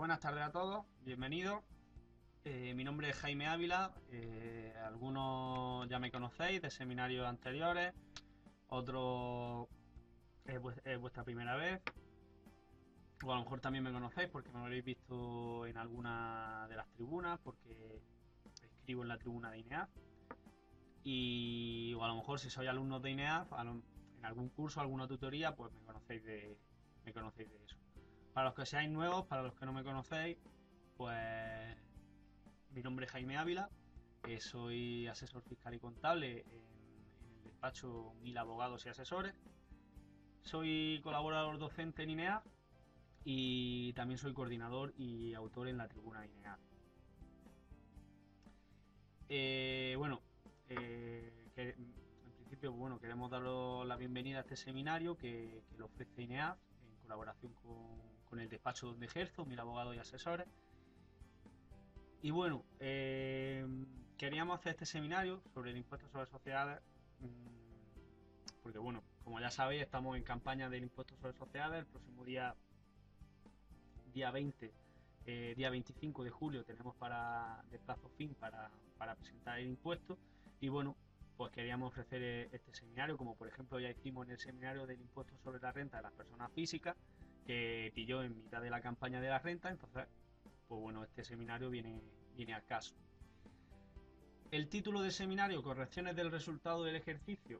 Buenas tardes a todos, bienvenidos. Mi nombre es Jaime Ávila, algunos ya me conocéis de seminarios anteriores, otros es vuestra primera vez, o a lo mejor también me conocéis porque me lo habréis visto en alguna de las tribunas, porque escribo en la tribuna de INEAF, o a lo mejor si sois alumnos de INEAF, en algún curso, alguna tutoría, pues me conocéis de eso. Para los que seáis nuevos, para los que no me conocéis, pues mi nombre es Jaime Ávila, soy asesor fiscal y contable en el despacho Mil Abogados y Asesores. Soy colaborador docente en INEAF y también soy coordinador y autor en la tribuna de INEAF. En principio, queremos daros la bienvenida a este seminario que lo ofrece INEAF en colaboración con el despacho donde ejerzo, Mil Abogados y Asesores. Y queríamos hacer este seminario sobre el impuesto sobre sociedades, porque como ya sabéis, estamos en campaña del impuesto sobre sociedades. El próximo día 20, día 25 de julio tenemos de plazo fin para presentar el impuesto. Y pues queríamos ofrecer este seminario, como por ejemplo ya hicimos en el seminario del impuesto sobre la renta de las personas físicas, que pilló en mitad de la campaña de la renta. Entonces, pues este seminario viene al caso. El título del seminario, correcciones del resultado del ejercicio.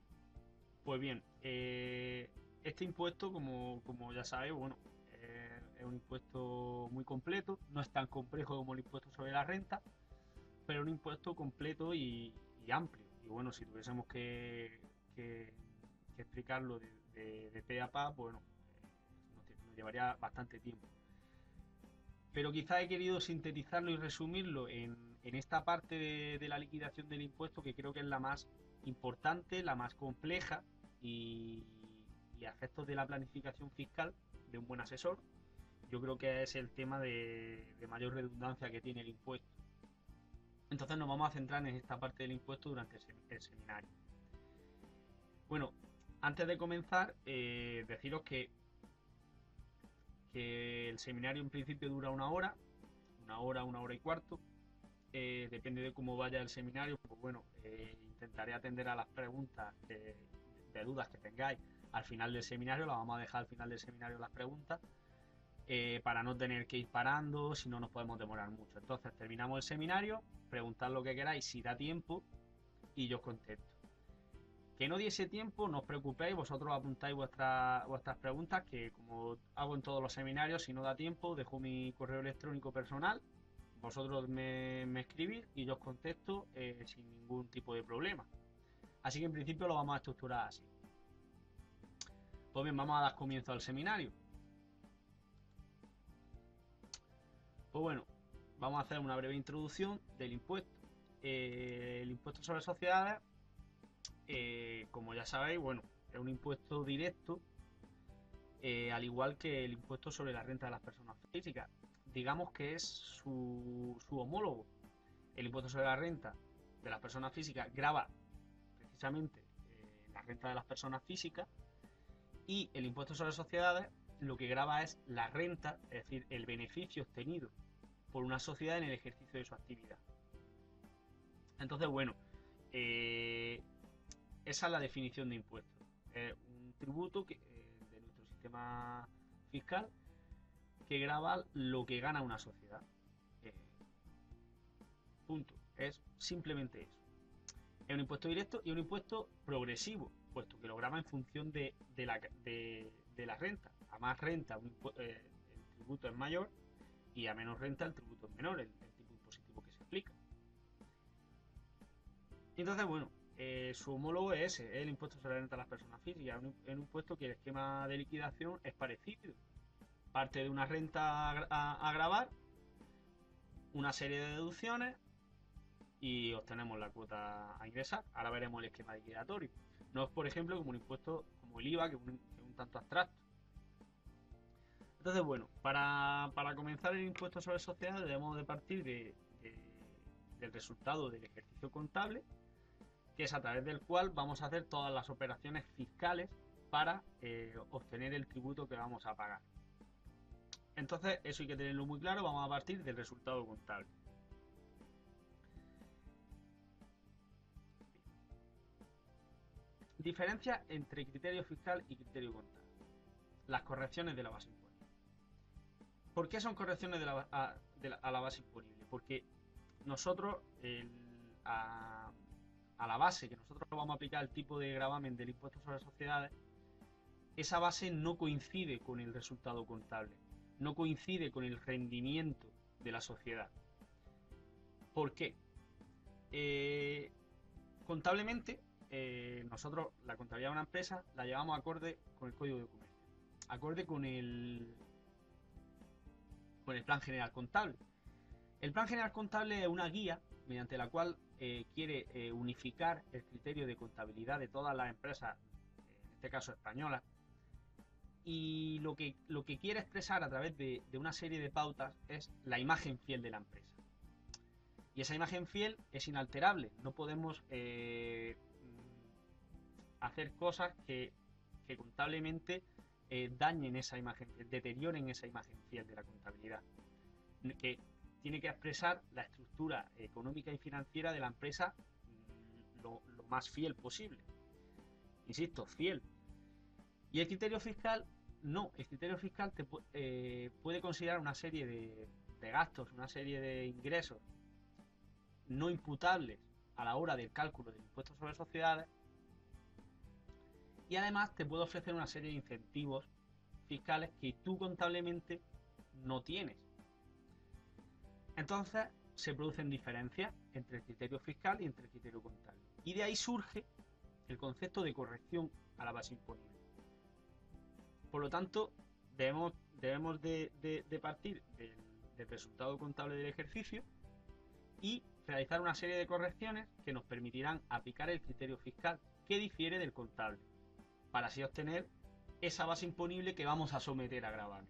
Pues bien, este impuesto, como ya sabéis, es un impuesto muy completo, no es tan complejo como el impuesto sobre la renta, pero es un impuesto completo y amplio. Y si tuviésemos que explicarlo de pe a pa, nos llevaría bastante tiempo. Pero quizá he querido sintetizarlo y resumirlo en esta parte de la liquidación del impuesto, que creo que es la más importante, la más compleja y a efectos de la planificación fiscal de un buen asesor. Yo creo que es el tema de mayor redundancia que tiene el impuesto. Entonces nos vamos a centrar en esta parte del impuesto durante el seminario. Bueno, antes de comenzar, deciros que el seminario en principio dura una hora y cuarto. Depende de cómo vaya el seminario, pues intentaré atender a las preguntas de dudas que tengáis al final del seminario. Las vamos a dejar al final del seminario las preguntas, para no tener que ir parando, si no nos podemos demorar mucho. Entonces terminamos el seminario, preguntad lo que queráis si da tiempo y yo os contesto. Que no diese tiempo, no os preocupéis, vosotros apuntáis vuestras preguntas, que como hago en todos los seminarios, si no da tiempo, dejo mi correo electrónico personal, vosotros me escribís y yo os contesto sin ningún tipo de problema. Así que en principio lo vamos a estructurar así. Pues bien, vamos a dar comienzo al seminario. Pues vamos a hacer una breve introducción del impuesto. El impuesto sobre sociedades, como ya sabéis, es un impuesto directo, al igual que el impuesto sobre la renta de las personas físicas. Digamos que es su homólogo. El impuesto sobre la renta de las personas físicas grava precisamente la renta de las personas físicas, y el impuesto sobre sociedades lo que grava es la renta, es decir, el beneficio obtenido por una sociedad en el ejercicio de su actividad. Entonces, esa es la definición de impuesto. Es un tributo de nuestro sistema fiscal que grava lo que gana una sociedad. Punto. Es simplemente eso. Es un impuesto directo y un impuesto progresivo, puesto que lo grava en función de la renta. A más renta el tributo es mayor, y a menos renta el tributo es menor, el tipo impositivo que se aplica. Entonces, su homólogo es ese, es el impuesto sobre la renta de las personas físicas. Es un impuesto que el esquema de liquidación es parecido. Parte de una renta a gravar, una serie de deducciones, y obtenemos la cuota a ingresar. Ahora veremos el esquema liquidatorio. No es, por ejemplo, como un impuesto como el IVA, que es un tanto abstracto. Entonces, para comenzar el impuesto sobre sociedades debemos de partir del resultado del ejercicio contable, que es a través del cual vamos a hacer todas las operaciones fiscales para obtener el tributo que vamos a pagar. Entonces, eso hay que tenerlo muy claro. Vamos a partir del resultado contable. Diferencia entre criterio fiscal y criterio contable. Las correcciones de la base imponible. ¿Por qué son correcciones a la base imponible? Porque nosotros, a la base que nosotros vamos a aplicar el tipo de gravamen del impuesto sobre sociedades, esa base no coincide con el resultado contable, no coincide con el rendimiento de la sociedad. ¿Por qué? Contablemente, nosotros la contabilidad de una empresa la llevamos acorde con el Código de Comercio, acorde con el Plan General Contable. El Plan General Contable es una guía mediante la cual quiere unificar el criterio de contabilidad de todas las empresas, en este caso españolas, y lo que quiere expresar a través de una serie de pautas es la imagen fiel de la empresa. Y esa imagen fiel es inalterable. No podemos hacer cosas que contablemente dañen esa imagen, deterioren esa imagen fiel de la contabilidad. Que tiene que expresar la estructura económica y financiera de la empresa lo más fiel posible. Insisto, fiel. Y el criterio fiscal, no. El criterio fiscal puede considerar una serie de gastos, una serie de ingresos no imputables a la hora del cálculo del impuesto sobre sociedades, y además te puede ofrecer una serie de incentivos fiscales que tú contablemente no tienes. Entonces se producen diferencias entre el criterio fiscal y entre el criterio contable. Y de ahí surge el concepto de corrección a la base imponible. Por lo tanto, debemos de partir del resultado contable del ejercicio y realizar una serie de correcciones que nos permitirán aplicar el criterio fiscal que difiere del contable, para así obtener esa base imponible que vamos a someter a gravamen.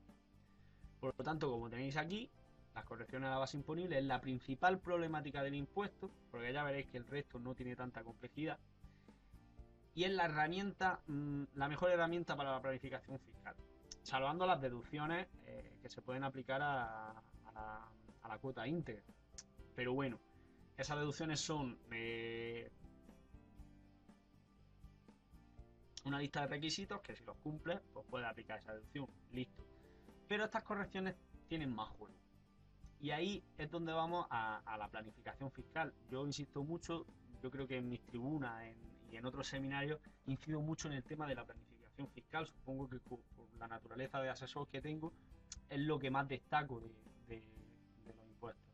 Por lo tanto, como tenéis aquí, las correcciones a la base imponible es la principal problemática del impuesto, porque ya veréis que el resto no tiene tanta complejidad, y es la herramienta, la mejor herramienta para la planificación fiscal, salvando las deducciones que se pueden aplicar a la cuota íntegra. Pero bueno, esas deducciones son una lista de requisitos que si los cumples, pues puedes aplicar esa deducción. Listo. Pero estas correcciones tienen más juego. Y ahí es donde vamos a la planificación fiscal. Yo insisto mucho, yo creo que en mis tribunas y en otros seminarios incido mucho en el tema de la planificación fiscal. Supongo que por la naturaleza de asesor que tengo es lo que más destaco de los impuestos.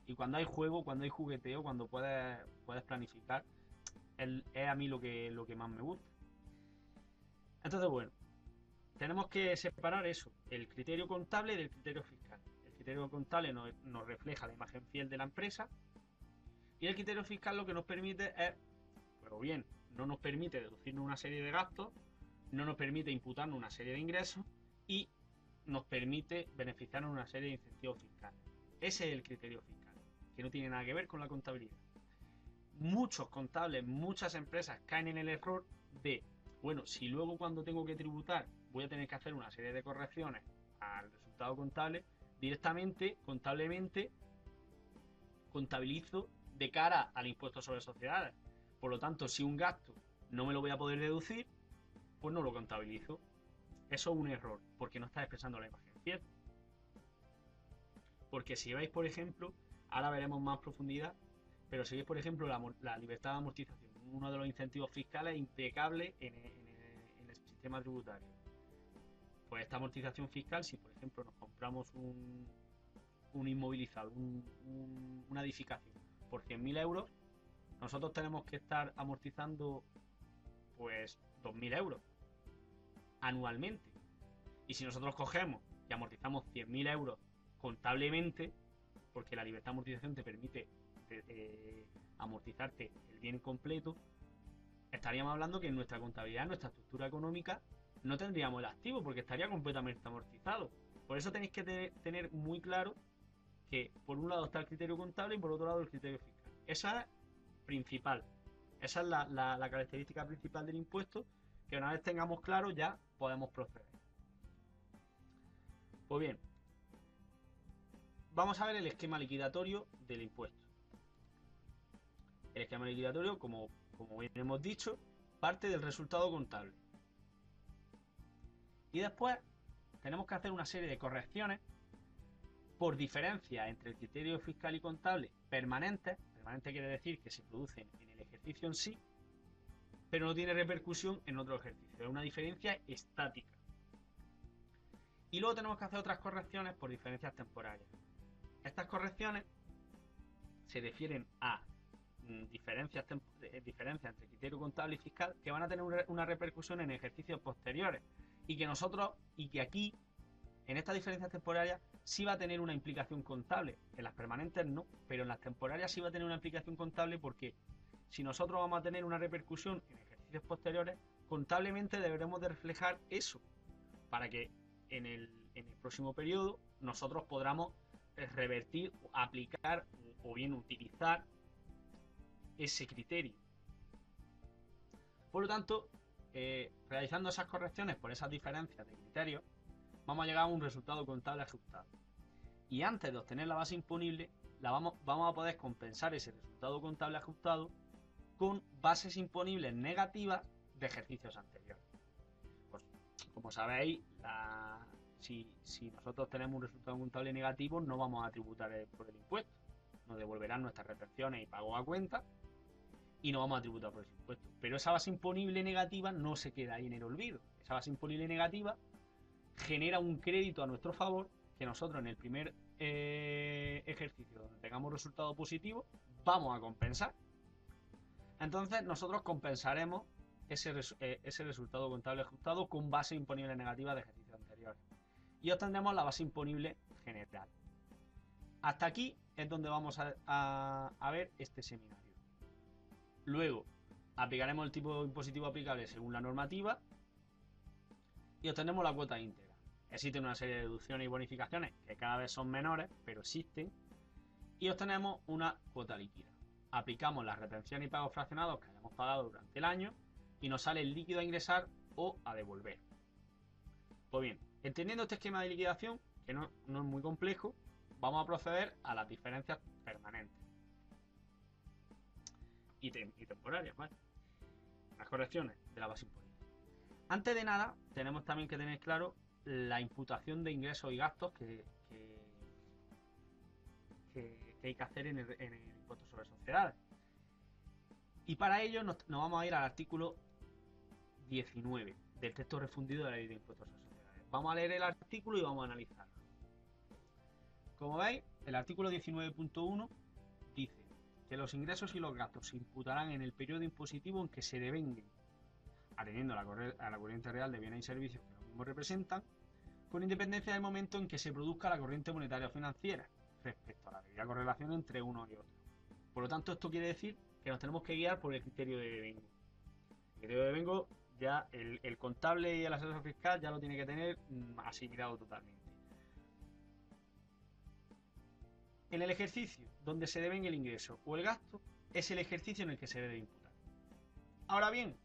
Y cuando hay juego, cuando hay jugueteo, cuando puedes planificar, es a mí lo que más me gusta. Entonces, bueno, tenemos que separar eso, el criterio contable del criterio fiscal. El criterio contable nos refleja la imagen fiel de la empresa, y el criterio fiscal lo que nos permite es, pero bien, no nos permite deducirnos una serie de gastos, no nos permite imputarnos una serie de ingresos y nos permite beneficiarnos de una serie de incentivos fiscales. Ese es el criterio fiscal, que no tiene nada que ver con la contabilidad. Muchos contables, muchas empresas caen en el error de, bueno, si luego cuando tengo que tributar voy a tener que hacer una serie de correcciones al resultado contable, directamente, contablemente, contabilizo de cara al impuesto sobre sociedades. Por lo tanto, si un gasto no me lo voy a poder deducir, pues no lo contabilizo. Eso es un error, porque no está expresando la imagen fiel. Porque si veis, por ejemplo, ahora veremos más profundidad, pero si veis, por ejemplo, la libertad de amortización, uno de los incentivos fiscales impecable en el sistema tributario. Pues esta amortización fiscal, si por ejemplo nos compramos un inmovilizado, una edificación por 100.000 euros, nosotros tenemos que estar amortizando pues 2.000 euros anualmente. Y si nosotros cogemos y amortizamos 100.000 euros contablemente, porque la libertad de amortización te permite amortizarte el bien completo, estaríamos hablando que en nuestra contabilidad, en nuestra estructura económica, no tendríamos el activo porque estaría completamente amortizado. Por eso tenéis que tener muy claro que por un lado está el criterio contable y por otro lado el criterio fiscal. Esa es principal. Esa es la característica principal del impuesto, que una vez tengamos claro ya podemos proceder. Pues bien, vamos a ver el esquema liquidatorio del impuesto. El esquema liquidatorio, como bien hemos dicho, parte del resultado contable. Y después tenemos que hacer una serie de correcciones por diferencia entre el criterio fiscal y contable permanente. Permanente quiere decir que se producen en el ejercicio en sí, pero no tiene repercusión en otro ejercicio. Es una diferencia estática. Y luego tenemos que hacer otras correcciones por diferencias temporarias. Estas correcciones se refieren a diferencias entre criterio contable y fiscal que van a tener una repercusión en ejercicios posteriores y que aquí en estas diferencias temporarias sí va a tener una implicación contable. En las permanentes no, pero en las temporarias sí va a tener una implicación contable, porque si nosotros vamos a tener una repercusión en ejercicios posteriores, contablemente deberemos de reflejar eso para que en el próximo periodo nosotros podamos revertir, aplicar o bien utilizar ese criterio. Por lo tanto, realizando esas correcciones por esas diferencias de criterios, vamos a llegar a un resultado contable ajustado. Y antes de obtener la base imponible, vamos a poder compensar ese resultado contable ajustado con bases imponibles negativas de ejercicios anteriores. Pues, como sabéis, si nosotros tenemos un resultado contable negativo, no vamos a tributar por el impuesto. Nos devolverán nuestras retenciones y pago a cuenta y no vamos a tributar por ese impuesto. Pero esa base imponible negativa no se queda ahí en el olvido. Esa base imponible negativa genera un crédito a nuestro favor que nosotros en el primer ejercicio donde tengamos resultado positivo vamos a compensar. Entonces nosotros compensaremos ese resultado contable ajustado con base imponible negativa de ejercicios anteriores y obtendremos la base imponible general. Hasta aquí es donde vamos a ver este seminario. Luego aplicaremos el tipo impositivo aplicable según la normativa y obtenemos la cuota íntegra. Existen una serie de deducciones y bonificaciones que cada vez son menores, pero existen, y obtenemos una cuota líquida. Aplicamos las retenciones y pagos fraccionados que hayamos pagado durante el año y nos sale el líquido a ingresar o a devolver. Pues bien, entendiendo este esquema de liquidación, que no es muy complejo, vamos a proceder a las diferencias permanentes y temporarias, ¿vale? Las correcciones de la base imponible. Antes de nada, tenemos también que tener claro la imputación de ingresos y gastos que hay que hacer en el impuesto sobre sociedades. Y para ello nos vamos a ir al artículo 19 del texto refundido de la ley de impuestos sobre sociedades. Vamos a leer el artículo y vamos a analizarlo. Como veis, el artículo 19.1 dice que los ingresos y los gastos se imputarán en el periodo impositivo en que se devenguen, atendiendo a la corriente real de bienes y servicios que los mismos representan, con independencia del momento en que se produzca la corriente monetaria o financiera, respecto a la debida correlación entre uno y otro. Por lo tanto, esto quiere decir que nos tenemos que guiar por el criterio de devengo. El criterio de devengo ya el contable y el asesor fiscal ya lo tiene que tener asimilado totalmente. En el ejercicio donde se devengue el ingreso o el gasto es el ejercicio en el que se debe imputar. Ahora bien,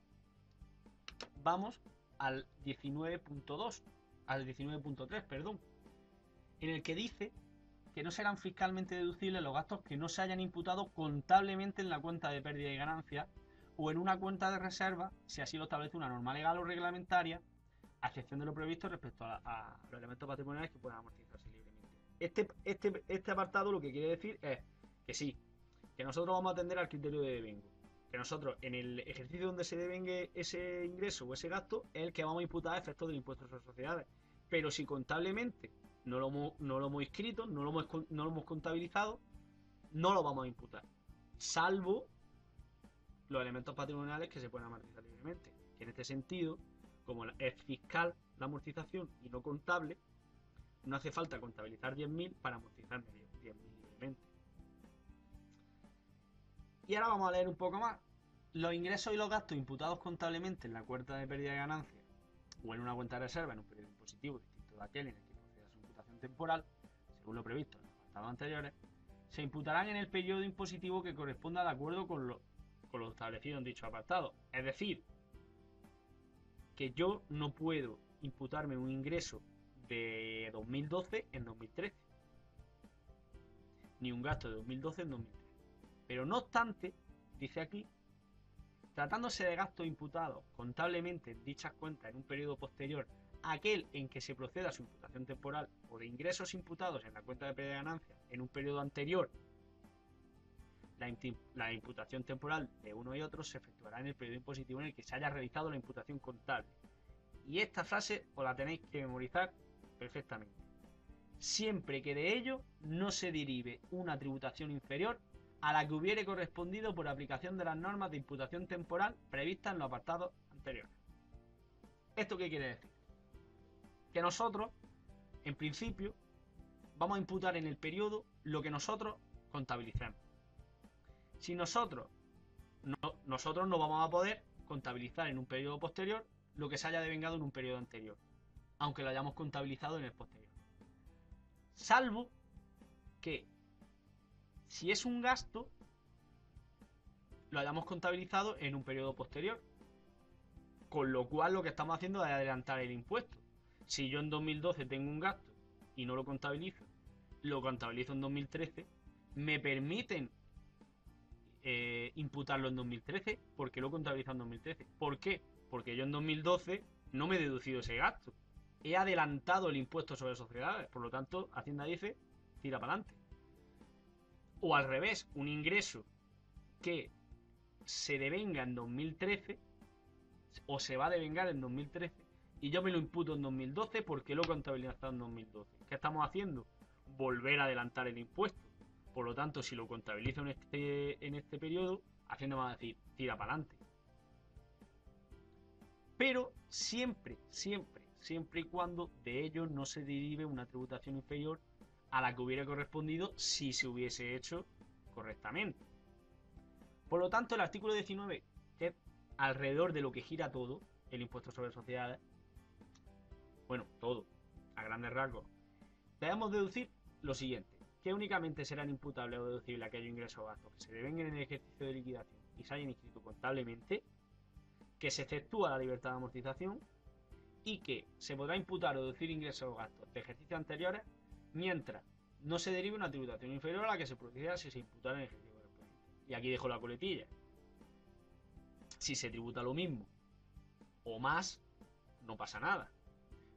vamos al 19.2, al 19.3, perdón, en el que dice que no serán fiscalmente deducibles los gastos que no se hayan imputado contablemente en la cuenta de pérdida y ganancia o en una cuenta de reserva, si así lo establece una norma legal o reglamentaria, a excepción de lo previsto respecto a los elementos patrimoniales que puedan amortizarse libremente. Este apartado lo que quiere decir es que sí, que nosotros vamos a atender al criterio de devengo, que nosotros en el ejercicio donde se devengue ese ingreso o ese gasto es el que vamos a imputar a efectos del impuesto sobre sociedades, pero si contablemente no lo hemos inscrito, no lo hemos contabilizado, no lo vamos a imputar, salvo los elementos patrimoniales que se pueden amortizar libremente, que en este sentido, como es fiscal la amortización y no contable, no hace falta contabilizar 10.000 para amortizar 10.000 libremente. Y ahora vamos a leer un poco más. Los ingresos y los gastos imputados contablemente en la cuenta de pérdida de ganancia o en una cuenta de reserva en un periodo impositivo distinto de aquel en el que proceda su imputación temporal, según lo previsto en los apartados anteriores, se imputarán en el periodo impositivo que corresponda de acuerdo con lo establecido en dicho apartado. Es decir, que yo no puedo imputarme un ingreso de 2012 en 2013. ni un gasto de 2012 en 2013. Pero no obstante, dice aquí, tratándose de gastos imputados contablemente en dichas cuentas en un periodo posterior a aquel en que se proceda a su imputación temporal o de ingresos imputados en la cuenta de pérdida de ganancias en un periodo anterior, la imputación temporal de uno y otro se efectuará en el periodo impositivo en el que se haya realizado la imputación contable. Y esta frase os la tenéis que memorizar perfectamente. Siempre que de ello no se derive una tributación inferior a la que hubiere correspondido por aplicación de las normas de imputación temporal previstas en los apartados anteriores. ¿Esto qué quiere decir? Que nosotros, en principio, vamos a imputar en el periodo lo que nosotros contabilicemos. Si nosotros no vamos a poder contabilizar en un periodo posterior lo que se haya devengado en un periodo anterior, aunque lo hayamos contabilizado en el posterior. Salvo que si es un gasto, lo hayamos contabilizado en un periodo posterior. Con lo cual lo que estamos haciendo es adelantar el impuesto. Si yo en 2012 tengo un gasto y no lo contabilizo en 2013, me permiten imputarlo en 2013 porque lo he contabilizado en 2013. ¿Por qué? Porque yo en 2012 no me he deducido ese gasto. He adelantado el impuesto sobre sociedades. Por lo tanto, Hacienda dice, tira para adelante. O al revés, un ingreso que se devenga en 2013 o se va a devengar en 2013 y yo me lo imputo en 2012 porque lo he contabilizado en 2012. ¿Qué estamos haciendo? Volver a adelantar el impuesto. Por lo tanto, si lo contabilizo en este periodo, Hacienda va a decir, tira para adelante. Pero siempre y cuando de ello no se derive una tributación inferior a la que hubiera correspondido si se hubiese hecho correctamente. Por lo tanto, el artículo 19, que es alrededor de lo que gira todo, el impuesto sobre sociedades, bueno, todo, a grandes rasgos, debemos deducir lo siguiente, que únicamente serán imputables o deducibles aquellos ingresos o gastos que se devenguen en el ejercicio de liquidación y se hayan inscrito contablemente, que se efectúa la libertad de amortización y que se podrá imputar o deducir ingresos o gastos de ejercicios anteriores mientras no se derive una tributación inferior a la que se produciera si se imputara en el ejercicio correspondiente. Y aquí dejo la coletilla. Si se tributa lo mismo o más, no pasa nada.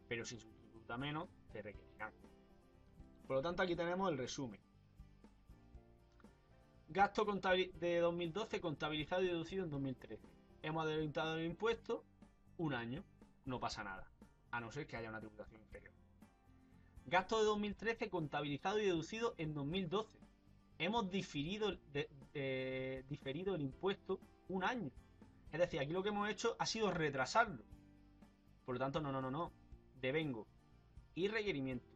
Pero si se tributa menos, te requerirán. Por lo tanto, aquí tenemos el resumen. Gasto de 2012 contabilizado y deducido en 2013. Hemos adelantado el impuesto un año. No pasa nada, a no ser que haya una tributación inferior. Gasto de 2013 contabilizado y deducido en 2012. Hemos diferido el impuesto un año. Es decir, aquí lo que hemos hecho ha sido retrasarlo. Por lo tanto, no. Devengo y requerimiento.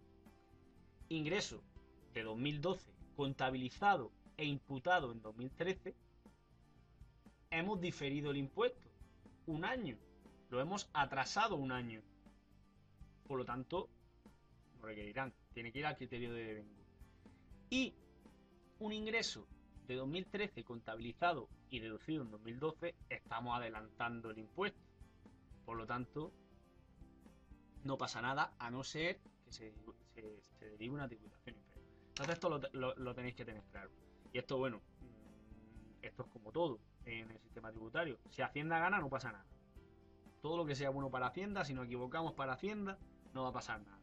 Ingreso de 2012 contabilizado e imputado en 2013. Hemos diferido el impuesto un año. Lo hemos atrasado un año. Por lo tanto, lo requerirán. Tiene que ir al criterio de devengo. Y un ingreso de 2013 contabilizado y deducido en 2012, estamos adelantando el impuesto. Por lo tanto, no pasa nada a no ser que se derive una tributación inferior. Entonces esto lo tenéis que tener claro. Y esto, bueno, esto es como todo en el sistema tributario. Si Hacienda gana, no pasa nada. Todo lo que sea bueno para Hacienda, si nos equivocamos para Hacienda, no va a pasar nada.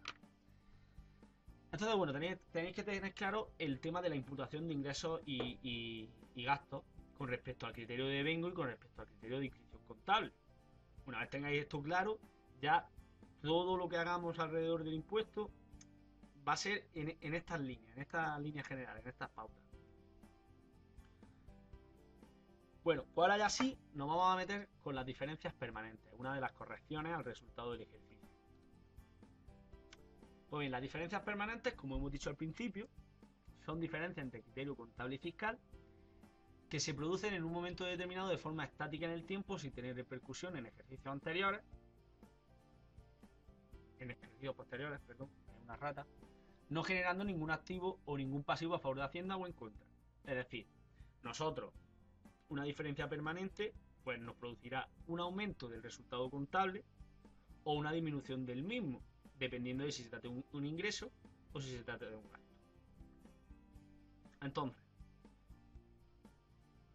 Entonces, bueno, tenéis que tener claro el tema de la imputación de ingresos y gastos con respecto al criterio de devengo y con respecto al criterio de inscripción contable. Una vez tengáis esto claro, ya todo lo que hagamos alrededor del impuesto va a ser en estas líneas generales, en estas pautas. Bueno, pues ahora ya sí nos vamos a meter con las diferencias permanentes, una de las correcciones al resultado del ejercicio. Pues bien, las diferencias permanentes, como hemos dicho al principio, son diferencias entre criterio contable y fiscal que se producen en un momento determinado de forma estática en el tiempo sin tener repercusión en ejercicios anteriores, en ejercicios posteriores, perdón, es una rata, no generando ningún activo o ningún pasivo a favor de Hacienda o en contra. Es decir, nosotros, una diferencia permanente, pues nos producirá un aumento del resultado contable o una disminución del mismo, dependiendo de si se trata de un ingreso o si se trata de un gasto. Entonces,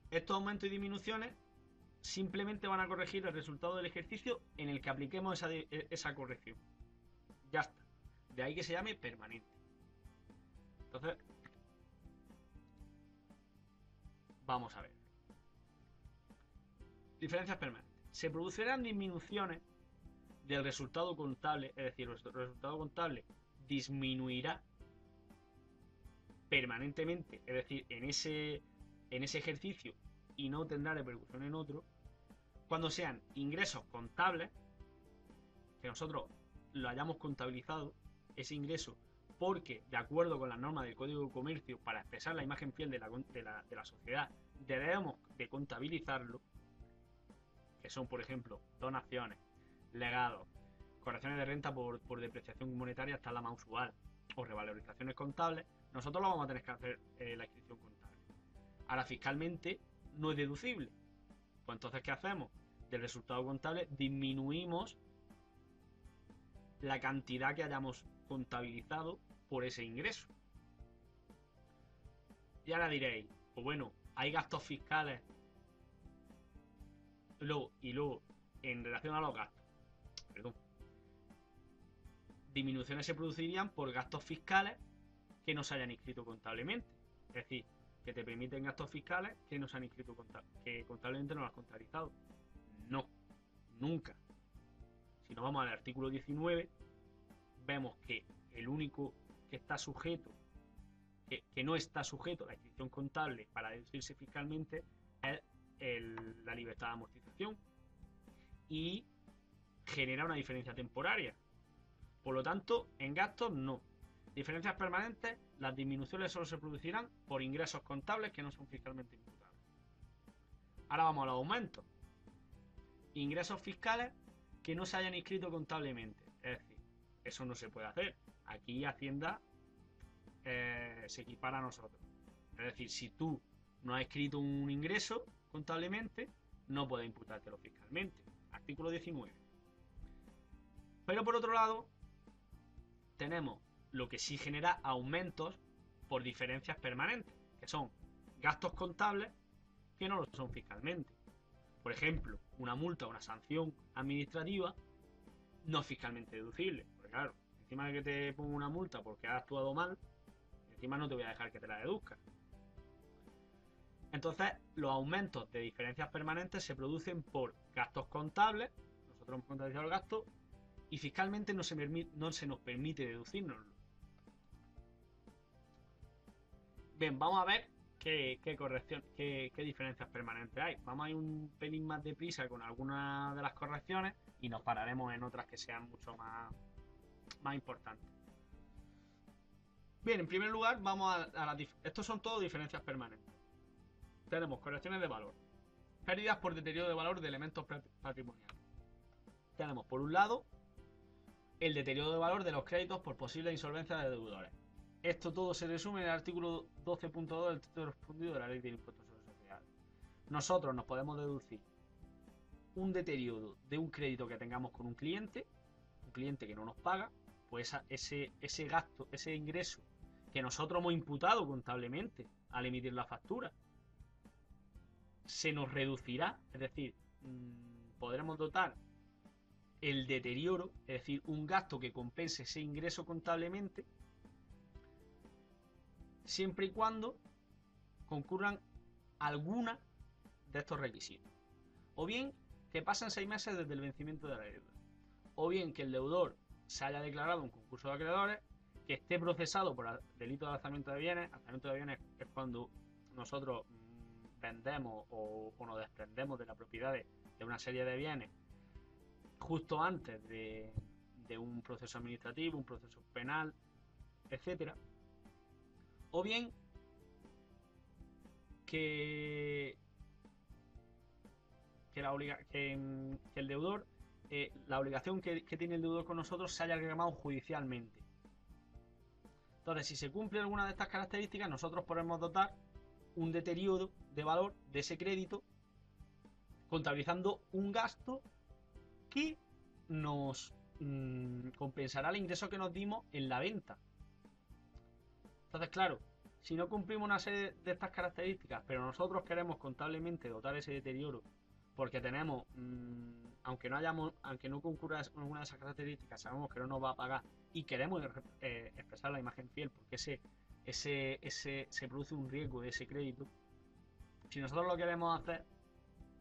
estos aumentos y disminuciones simplemente van a corregir el resultado del ejercicio en el que apliquemos esa corrección. Ya está. De ahí que se llame permanente. Entonces, vamos a ver. Diferencias permanentes. Se producirán disminuciones del resultado contable, es decir, el resultado contable disminuirá permanentemente, es decir, en ese ejercicio, y no tendrá repercusión en otro, cuando sean ingresos contables, que nosotros lo hayamos contabilizado, ese ingreso, porque de acuerdo con las normas del Código de Comercio, para expresar la imagen fiel de la sociedad, debemos de contabilizarlo, que son, por ejemplo, donaciones, legados, correcciones de renta por depreciación monetaria hasta la más usual, o revalorizaciones contables. Nosotros lo vamos a tener que hacer la inscripción contable. Ahora, fiscalmente no es deducible. Pues entonces, ¿qué hacemos? Del resultado contable disminuimos la cantidad que hayamos contabilizado por ese ingreso. Y ahora diréis, pues bueno, hay gastos fiscales. Y luego, en relación a los gastos, disminuciones se producirían por gastos fiscales que no se hayan inscrito contablemente. Es decir, que te permiten gastos fiscales que no se han inscrito que contablemente no lo has contabilizado. No, nunca. Si nos vamos al artículo 19, vemos que el único que está sujeto, que no está sujeto a la inscripción contable para deducirse fiscalmente, es la libertad de amortización, y genera una diferencia temporaria. Por lo tanto, en gastos no. Diferencias permanentes, las disminuciones solo se producirán por ingresos contables que no son fiscalmente imputables. Ahora vamos a los aumentos. Ingresos fiscales que no se hayan inscrito contablemente. Es decir, eso no se puede hacer. Aquí Hacienda se equipara a nosotros. Es decir, si tú no has escrito un ingreso contablemente, no puedes imputártelo fiscalmente. Artículo 19. Pero por otro lado, tenemos lo que sí genera aumentos por diferencias permanentes, que son gastos contables que no lo son fiscalmente. Por ejemplo, una multa o una sanción administrativa no es fiscalmente deducible. Porque claro, encima de que te pongo una multa porque has actuado mal, encima no te voy a dejar que te la deduzcas. Entonces, los aumentos de diferencias permanentes se producen por gastos contables, nosotros hemos contabilizado el gasto, y fiscalmente no se nos permite deducirnoslo. Bien, vamos a ver qué diferencias permanentes hay. Vamos a ir un pelín más deprisa con algunas de las correcciones y nos pararemos en otras que sean mucho más importantes. Bien, en primer lugar, vamos a las estos son todos diferencias permanentes. Tenemos correcciones de valor, pérdidas por deterioro de valor de elementos patrimoniales. Tenemos, por un lado, el deterioro de valor de los créditos por posible insolvencia de deudores. Esto todo se resume en el artículo 12.2 del título respondido de la Ley del Impuesto sobre Sociedades. Nosotros nos podemos deducir un deterioro de un crédito que tengamos con un cliente que no nos paga, pues ese gasto, ese ingreso que nosotros hemos imputado contablemente al emitir la factura, se nos reducirá, es decir, podremos dotar el deterioro, es decir, un gasto que compense ese ingreso contablemente, siempre y cuando concurran alguna de estos requisitos. O bien que pasen 6 meses desde el vencimiento de la deuda. O bien que el deudor se haya declarado un concurso de acreedores, que esté procesado por delito de alzamiento de bienes. Alzamiento de bienes es cuando nosotros vendemos o nos desprendemos de la propiedad de una serie de bienes justo antes de un proceso administrativo, un proceso penal, etcétera. O bien que el deudor, la obligación que tiene el deudor con nosotros se haya reclamado judicialmente. Entonces, si se cumple alguna de estas características, nosotros podemos dotar un deterioro de valor de ese crédito, contabilizando un gasto que nos compensará el ingreso que nos dimos en la venta. Entonces, claro, Si no cumplimos una serie de estas características, pero nosotros queremos contablemente dotar ese deterioro porque tenemos, aunque no concurra alguna de esas características, sabemos que no nos va a pagar y queremos expresar la imagen fiel porque se produce un riesgo de ese crédito. Si nosotros lo queremos hacer,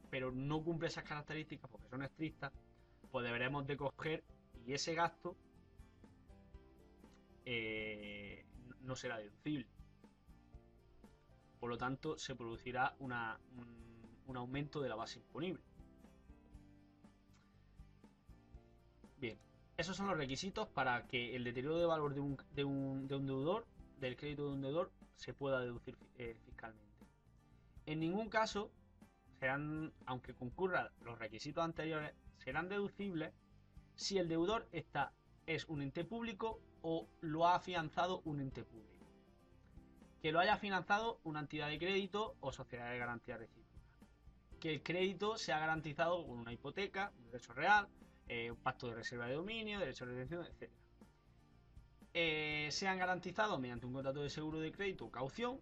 pero no cumple esas características porque son estrictas, pues deberemos de coger y ese gasto no será deducible. Por lo tanto, se producirá un aumento de la base imponible. Bien, esos son los requisitos para que el deterioro de valor de un deudor, del crédito de un deudor, se pueda deducir fiscalmente. En ningún caso, aunque concurran los requisitos anteriores, serán deducibles si el deudor es un ente público o lo ha afianzado un ente público. Que lo haya financiado una entidad de crédito o sociedad de garantía recíproca. Que el crédito sea garantizado con una hipoteca, un derecho real, un pacto de reserva de dominio, derecho de retención, etc. Sean garantizados mediante un contrato de seguro de crédito o caución,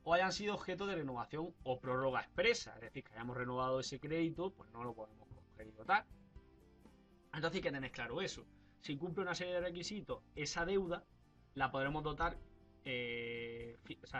o hayan sido objeto de renovación o prórroga expresa, es decir, que hayamos renovado ese crédito, pues no lo podemos coger y dotar. Entonces hay que tener claro eso. Si cumple una serie de requisitos, esa deuda la podremos dotar,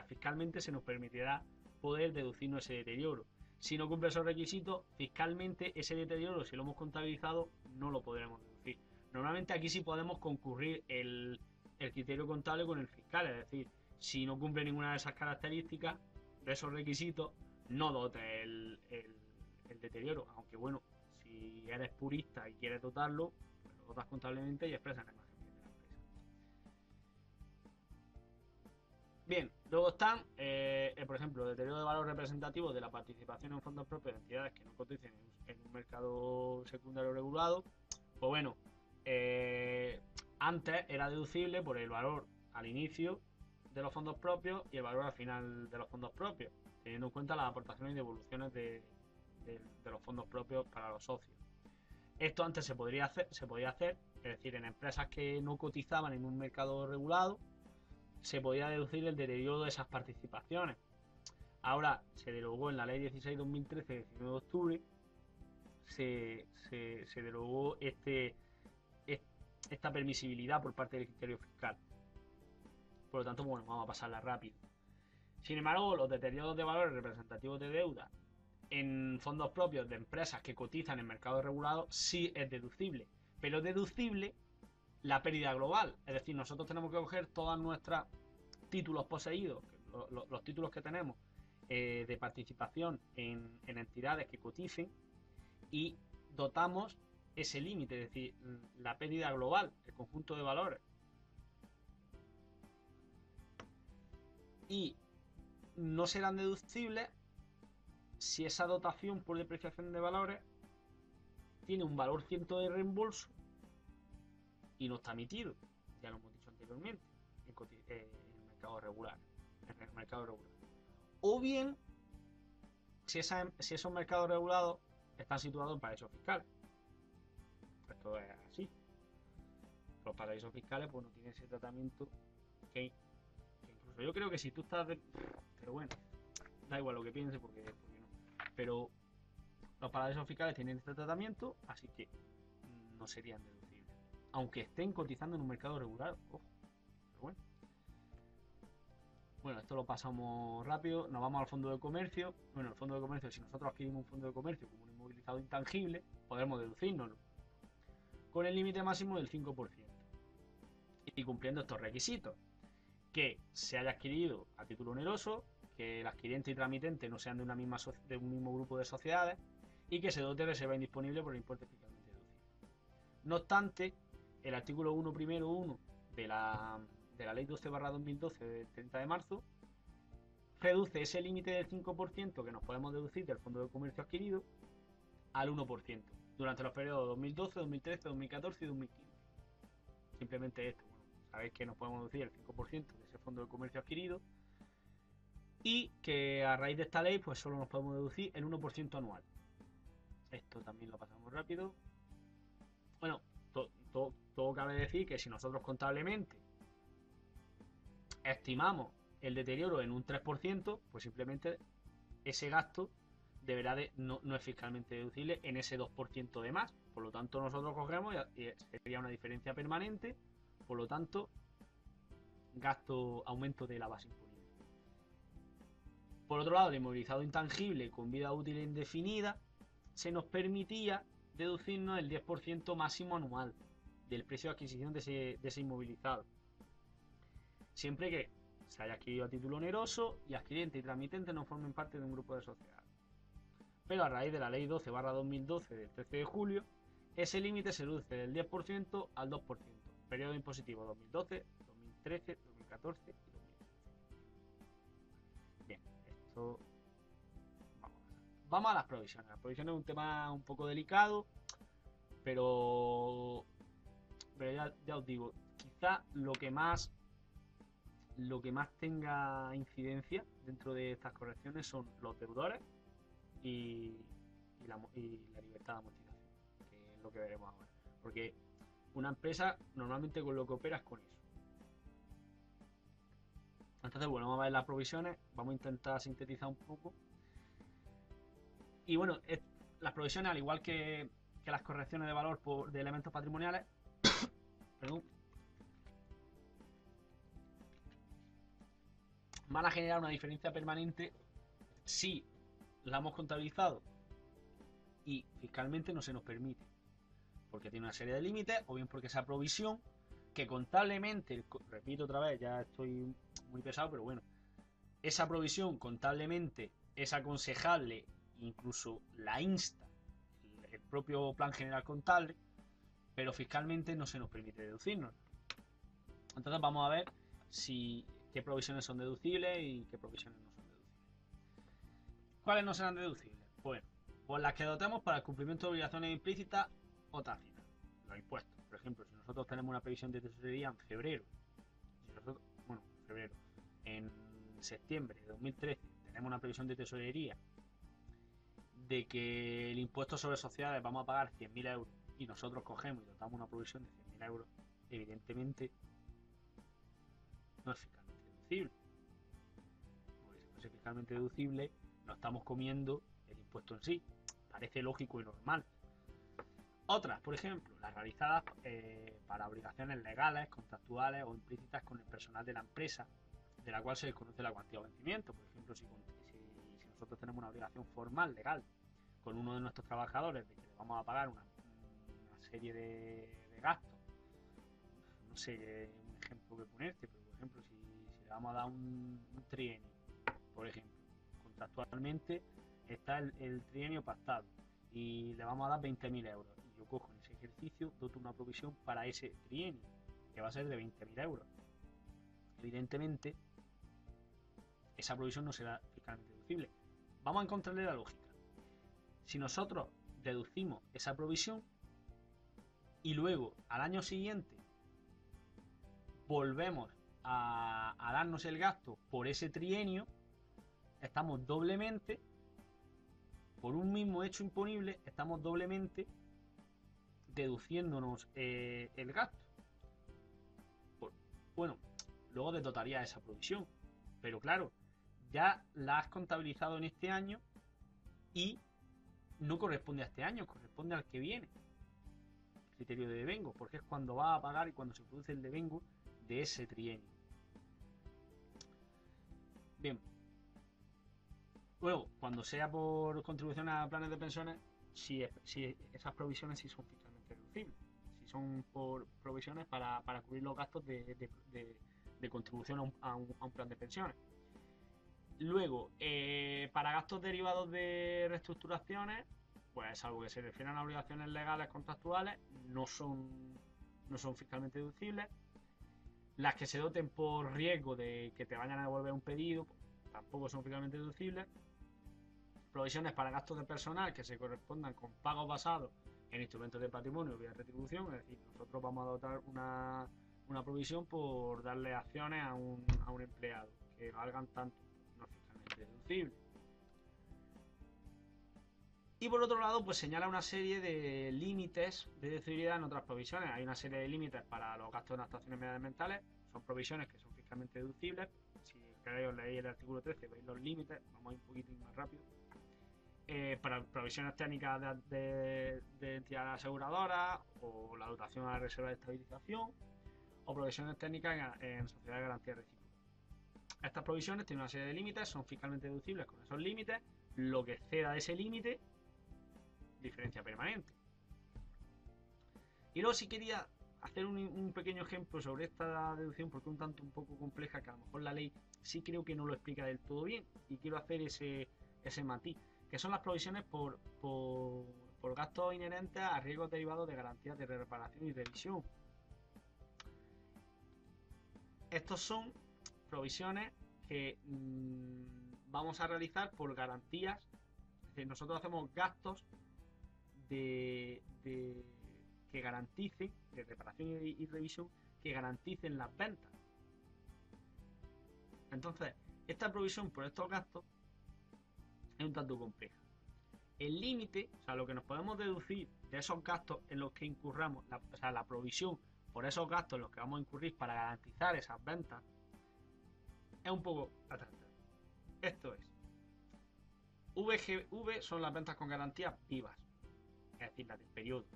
fiscalmente se nos permitirá poder deducirnos ese deterioro. Si no cumple esos requisitos, fiscalmente ese deterioro, si lo hemos contabilizado, no lo podremos deducir. Normalmente aquí sí podemos concurrir el criterio contable con el fiscal, es decir, si no cumple ninguna de esas características, de esos requisitos, no dote el deterioro. Aunque bueno, si eres purista y quieres dotarlo, pues lo dotas contablemente y expresas la imagen de la empresa. Bien, luego están, por ejemplo, el deterioro de valor representativo de la participación en fondos propios de entidades que no coticen en un mercado secundario regulado. Pues bueno, antes era deducible por el valor al inicio de los fondos propios y el valor al final de los fondos propios, teniendo en cuenta las aportaciones y devoluciones de los fondos propios para los socios. Esto antes se podía hacer, es decir, en empresas que no cotizaban en un mercado regulado, se podía deducir el deterioro de esas participaciones. Ahora se derogó en la ley 16/2013, 19 de octubre, se derogó esta permisibilidad por parte del criterio fiscal. Por lo tanto, bueno, vamos a pasarla rápido. Sin embargo, los deterioros de valores representativos de deuda en fondos propios de empresas que cotizan en mercados regulados sí es deducible, pero es deducible la pérdida global. Es decir, nosotros tenemos que coger todos nuestros títulos poseídos, los títulos que tenemos de participación en entidades que coticen, y dotamos ese límite, es decir, la pérdida global, el conjunto de valores. Y no serán deducibles si esa dotación por depreciación de valores tiene un valor ciento de reembolso y no está emitido, ya lo hemos dicho anteriormente, en el mercado regular. O bien, si esos mercados regulados están situados en paraísos fiscales. Esto es así. Los paraísos fiscales pues no tienen ese tratamiento que incluso yo creo que si tú estás pero bueno, da igual lo que piense porque no. Pero los paraísos fiscales tienen este tratamiento, así que no serían deducibles, aunque estén cotizando en un mercado regular. Ojo, pero bueno, esto lo pasamos rápido. Nos vamos al fondo de comercio. Bueno, el fondo de comercio, si nosotros adquirimos un fondo de comercio como un inmovilizado intangible, podremos deducirnos con el límite máximo del 5% y cumpliendo estos requisitos: que se haya adquirido a título oneroso, que el adquiriente y tramitente no sean de un mismo grupo de sociedades y que se dote de reserva indisponible por el importe fiscalmente deducible. No obstante, el artículo 1 primero 1 de la ley 12/2012 del 30 de marzo reduce ese límite del 5% que nos podemos deducir del fondo de comercio adquirido al 1% durante los periodos 2012, 2013, 2014 y 2015. Simplemente esto. Sabéis que nos podemos deducir el 5% de ese fondo de comercio adquirido y que a raíz de esta ley pues solo nos podemos deducir el 1% anual. Esto también lo pasamos rápido. Bueno, todo cabe decir que si nosotros contablemente estimamos el deterioro en un 3%, pues simplemente ese gasto deberá de no es fiscalmente deducible en ese 2% de más. Por lo tanto, nosotros cogemos y sería una diferencia permanente. Por lo tanto, aumento de la base imponible. Por otro lado, el inmovilizado intangible con vida útil indefinida se nos permitía deducirnos el 10% máximo anual del precio de adquisición de ese inmovilizado, siempre que se haya adquirido a título oneroso y adquirente y transmitente no formen parte de un grupo de sociedades. Pero a raíz de la ley 12/2012 del 13 de julio, ese límite se reduce del 10% al 2%, periodo impositivo 2012, 2013, 2014 y 2015. Bien, esto vamos a las provisiones. Las provisiones es un tema un poco delicado, pero ya os digo, quizá lo que más tenga incidencia dentro de estas correcciones son los deudores y la libertad de amortización, que es lo que veremos ahora. Porque una empresa normalmente con lo que opera es con eso. Entonces, bueno, vamos a ver las provisiones, vamos a intentar sintetizar un poco. Y bueno, las provisiones, al igual que las correcciones de valor de elementos patrimoniales, perdón, van a generar una diferencia permanente si la hemos contabilizado y fiscalmente no se nos permite, porque tiene una serie de límites, o bien porque esa provisión que contablemente, repito otra vez, ya estoy muy pesado, pero bueno, esa provisión contablemente es aconsejable, incluso la insta el propio plan general contable, pero fiscalmente no se nos permite deducirnos. Entonces vamos a ver qué provisiones son deducibles y qué provisiones no son deducibles. ¿Cuáles no serán deducibles? Bueno, pues las que dotemos para el cumplimiento de obligaciones implícitas o tácitas, los impuestos. Por ejemplo, si nosotros tenemos una previsión de tesorería en febrero, en septiembre de 2013 tenemos una previsión de tesorería de que el impuesto sobre sociedades vamos a pagar 100.000 euros y nosotros cogemos y dotamos una provisión de 100.000 euros, evidentemente no es fiscalmente deducible. Porque si fuese fiscalmente deducible, no estamos comiendo el impuesto en sí. Parece lógico y normal. Otras, por ejemplo, las realizadas para obligaciones legales, contractuales o implícitas con el personal de la empresa, de la cual se desconoce la cuantía o vencimiento. Por ejemplo, si nosotros tenemos una obligación formal, legal, con uno de nuestros trabajadores de que le vamos a pagar una serie de gastos, no sé un ejemplo que ponerte, pero por ejemplo, si le vamos a dar un trienio, por ejemplo, contractualmente está el trienio pactado y le vamos a dar 20.000 euros. Y yo cojo en ese ejercicio, doto una provisión para ese trienio, que va a ser de 20.000 euros. Evidentemente, esa provisión no será fiscalmente deducible. Vamos a encontrarle la lógica. Si nosotros deducimos esa provisión y luego al año siguiente volvemos a darnos el gasto por ese trienio, estamos doblemente, por un mismo hecho imponible, estamos doblemente deduciéndonos el gasto. Bueno, luego dotaría esa provisión, pero claro, ya la has contabilizado en este año y no corresponde a este año, corresponde al que viene. Criterio de devengo, porque es cuando va a pagar y cuando se produce el devengo de ese trienio. Bien, luego, cuando sea por contribución a planes de pensiones, si esas provisiones sí son fiscalmente deducibles, si son por provisiones para cubrir los gastos de contribución a un plan de pensiones. Luego, para gastos derivados de reestructuraciones, pues salvo que se refieran a obligaciones legales contractuales, no son fiscalmente deducibles. Las que se doten por riesgo de que te vayan a devolver un pedido, pues, tampoco son fiscalmente deducibles. Provisiones para gastos de personal que se correspondan con pagos basados en instrumentos de patrimonio vía retribución, es decir, nosotros vamos a dotar una provisión por darle acciones a un empleado que valgan tanto, no es fiscalmente deducible. Y por otro lado, pues señala una serie de límites de deducibilidad en otras provisiones. Hay una serie de límites para los gastos en actuaciones medioambientales, son provisiones que son fiscalmente deducibles. Si queréis os leéis el artículo 13, veis los límites, vamos a ir un poquitín más rápido. Para provisiones técnicas de entidades aseguradoras o la dotación a la reserva de estabilización o provisiones técnicas en sociedades de garantía recíproca. Estas provisiones tienen una serie de límites, son fiscalmente deducibles con esos límites. Lo que exceda de ese límite, diferencia permanente. Y luego si quería hacer un pequeño ejemplo sobre esta deducción, porque es un poco compleja, que a lo mejor la ley sí creo que no lo explica del todo bien, y quiero hacer ese matiz, que son las provisiones por gastos inherentes a riesgos derivados de garantías de reparación y revisión. Estos son provisiones que vamos a realizar por garantías. Es decir, nosotros hacemos gastos que garanticen, de reparación y revisión, que garanticen las ventas. Entonces, esta provisión por estos gastos es un tanto compleja. El límite, o sea, lo que nos podemos deducir de esos gastos en los que incurramos, la provisión por esos gastos en los que vamos a incurrir para garantizar esas ventas, es un poco atractivo. Esto es, VGV son las ventas con garantías vivas, es decir, las del periodo,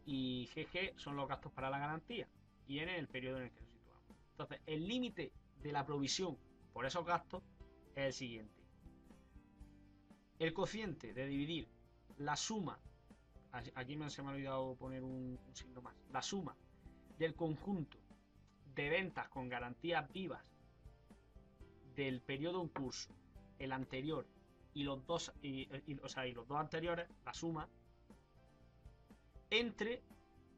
y GG son los gastos para la garantía, y N el periodo en el que nos situamos. Entonces, el límite de la provisión por esos gastos es el siguiente: el cociente de dividir la suma, aquí se me ha olvidado poner un signo más, la suma del conjunto de ventas con garantías vivas del periodo en curso, el anterior y los dos anteriores, la suma, entre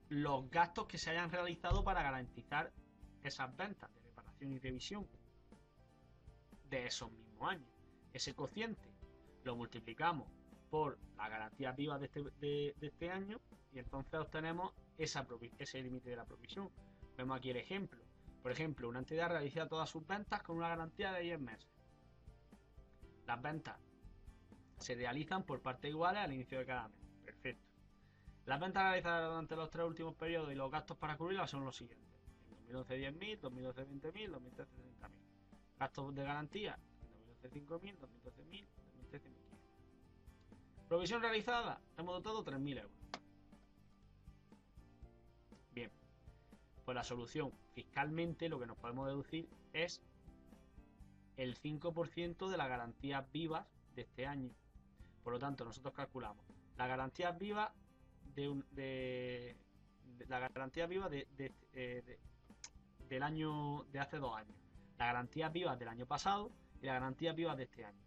los gastos que se hayan realizado para garantizar esas ventas de reparación y revisión de esos mismos años. Ese cociente lo multiplicamos por las garantías vivas de este año y entonces obtenemos ese límite de la provisión. Vemos aquí el ejemplo. Por ejemplo, una entidad realiza todas sus ventas con una garantía de 10 meses. Las ventas se realizan por partes iguales al inicio de cada mes. Perfecto. Las ventas realizadas durante los 3 últimos periodos y los gastos para cubrirlas son los siguientes: en 2011 10.000, 2012 20.000, 2013 30.000. Gastos de garantía: en 2012 5.000, 2012 1.000, 2013 1.500. Provisión realizada: hemos dotado 3.000 euros. Bien, pues la solución fiscalmente lo que nos podemos deducir es el 5% de las garantías vivas de este año. Por lo tanto, nosotros calculamos las garantías vivas del año de hace 2 años, las garantías vivas del año pasado y las garantías vivas de este año.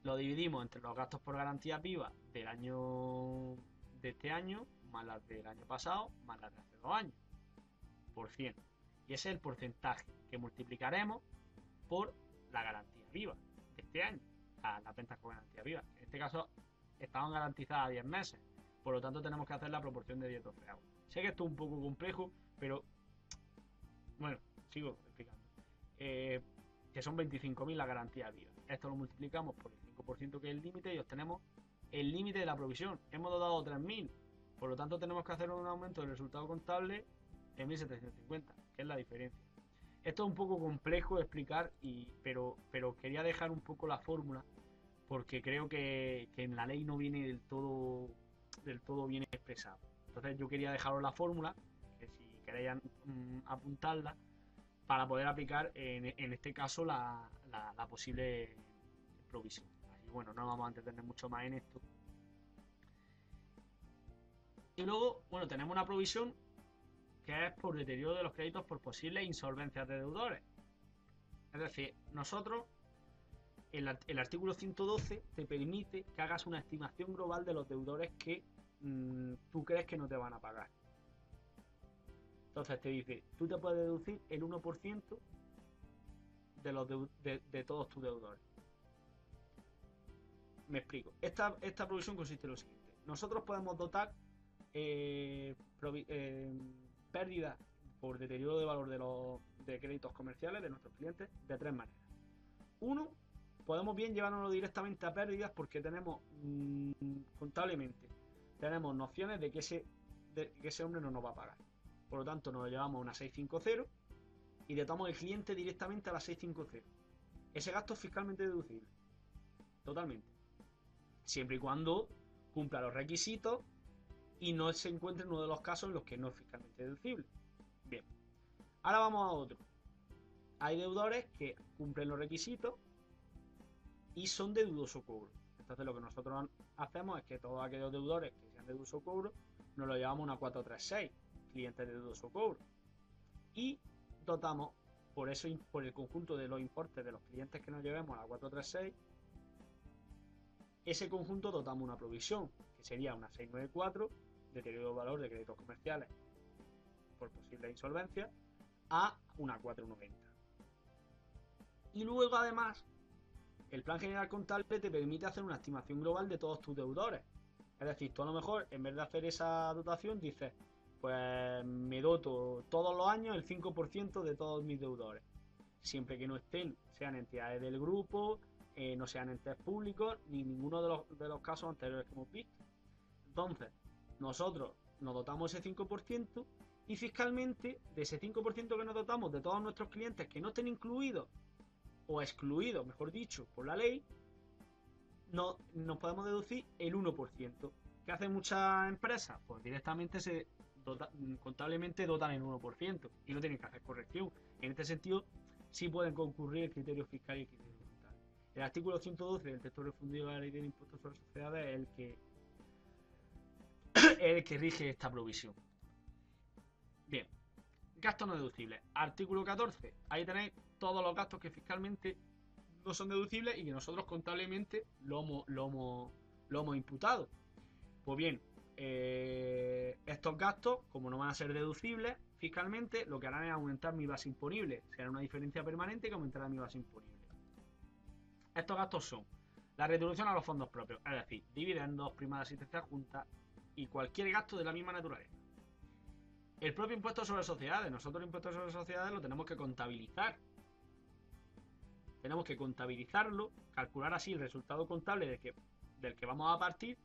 Lo dividimos entre los gastos por garantías vivas del año de este año más las del año pasado más las de hace 2 años por 100, y ese es el porcentaje que multiplicaremos por la garantía viva de este año, las ventas con garantía viva. En este caso estaban garantizadas a 10 meses, por lo tanto tenemos que hacer la proporción de 10-12 euros. Sé que esto es un poco complejo, pero bueno, sigo explicando. Que son 25.000 la garantía viva. Esto lo multiplicamos por el 5% que es el límite y obtenemos el límite de la provisión. Hemos dotado 3.000, por lo tanto tenemos que hacer un aumento del resultado contable en 1.750, que es la diferencia. Esto es un poco complejo de explicar, pero quería dejar un poco la fórmula, porque creo que en la ley no viene del todo bien expresado. Entonces yo quería dejaros la fórmula, que si queréis apuntarla, para poder aplicar en este caso la posible provisión. Así, bueno, no vamos a entretener mucho más en esto. Y luego, bueno, tenemos una provisión que es por deterioro de los créditos por posibles insolvencias de deudores. Es decir, nosotros, el artículo 112 te permite que hagas una estimación global de los deudores que tú crees que no te van a pagar. Entonces te dice, tú te puedes deducir el 1% de todos tus deudores. Me explico. Esta provisión consiste en lo siguiente. Nosotros podemos dotar pérdidas por deterioro de valor de créditos comerciales de nuestros clientes de 3 maneras. Uno, podemos bien llevárnoslo directamente a pérdidas porque tenemos contablemente tenemos nociones de que ese hombre no nos va a pagar. Por lo tanto, nos lo llevamos a una 650 y dotamos el cliente directamente a la 650. ese gasto es fiscalmente deducible. Totalmente. Siempre y cuando cumpla los requisitos y no se encuentre en uno de los casos en los que no es fiscalmente deducible. Bien. Ahora vamos a otro. Hay deudores que cumplen los requisitos y son de dudoso cobro. Entonces lo que nosotros hacemos es que todos aquellos deudores que sean de dudoso cobro nos lo llevamos a una 436, clientes de dudoso cobro. Y dotamos, por el conjunto de los importes de los clientes que nos llevemos a la 436, ese conjunto dotamos una provisión, que sería una 694, deterioro de valor de créditos comerciales por posible insolvencia, a una 490. Y luego además, el plan general contable te permite hacer una estimación global de todos tus deudores. Es decir, tú a lo mejor, en vez de hacer esa dotación, dices, pues me doto todos los años el 5% de todos mis deudores. Siempre que no estén, sean entidades del grupo, no sean entes públicos, ni ninguno de los casos anteriores que hemos visto. Entonces, nosotros nos dotamos ese 5% y fiscalmente, de ese 5% que nos dotamos de todos nuestros clientes que no estén incluidos o excluidos, mejor dicho, por la ley, nos podemos deducir el 1%. ¿Qué hacen muchas empresas? Pues directamente contablemente dotan el 1% y no tienen que hacer corrección. En este sentido, sí pueden concurrir el criterio fiscal y el criterio contable. El artículo 112 del texto refundido de la ley del impuesto sobre sociedades es el que rige esta provisión. Bien, gastos no deducibles. Artículo 14. Ahí tenéis todos los gastos que fiscalmente no son deducibles y que nosotros contablemente lo hemos imputado. Pues bien, estos gastos, como no van a ser deducibles fiscalmente, lo que harán es aumentar mi base imponible. Será una diferencia permanente que aumentará mi base imponible. Estos gastos son la retribución a los fondos propios, es decir, dividendos, primas de asistencia junta y cualquier gasto de la misma naturaleza. El propio impuesto sobre sociedades. Nosotros el impuesto sobre sociedades lo tenemos que contabilizar. Tenemos que contabilizarlo, calcular así el resultado contable del que vamos a partir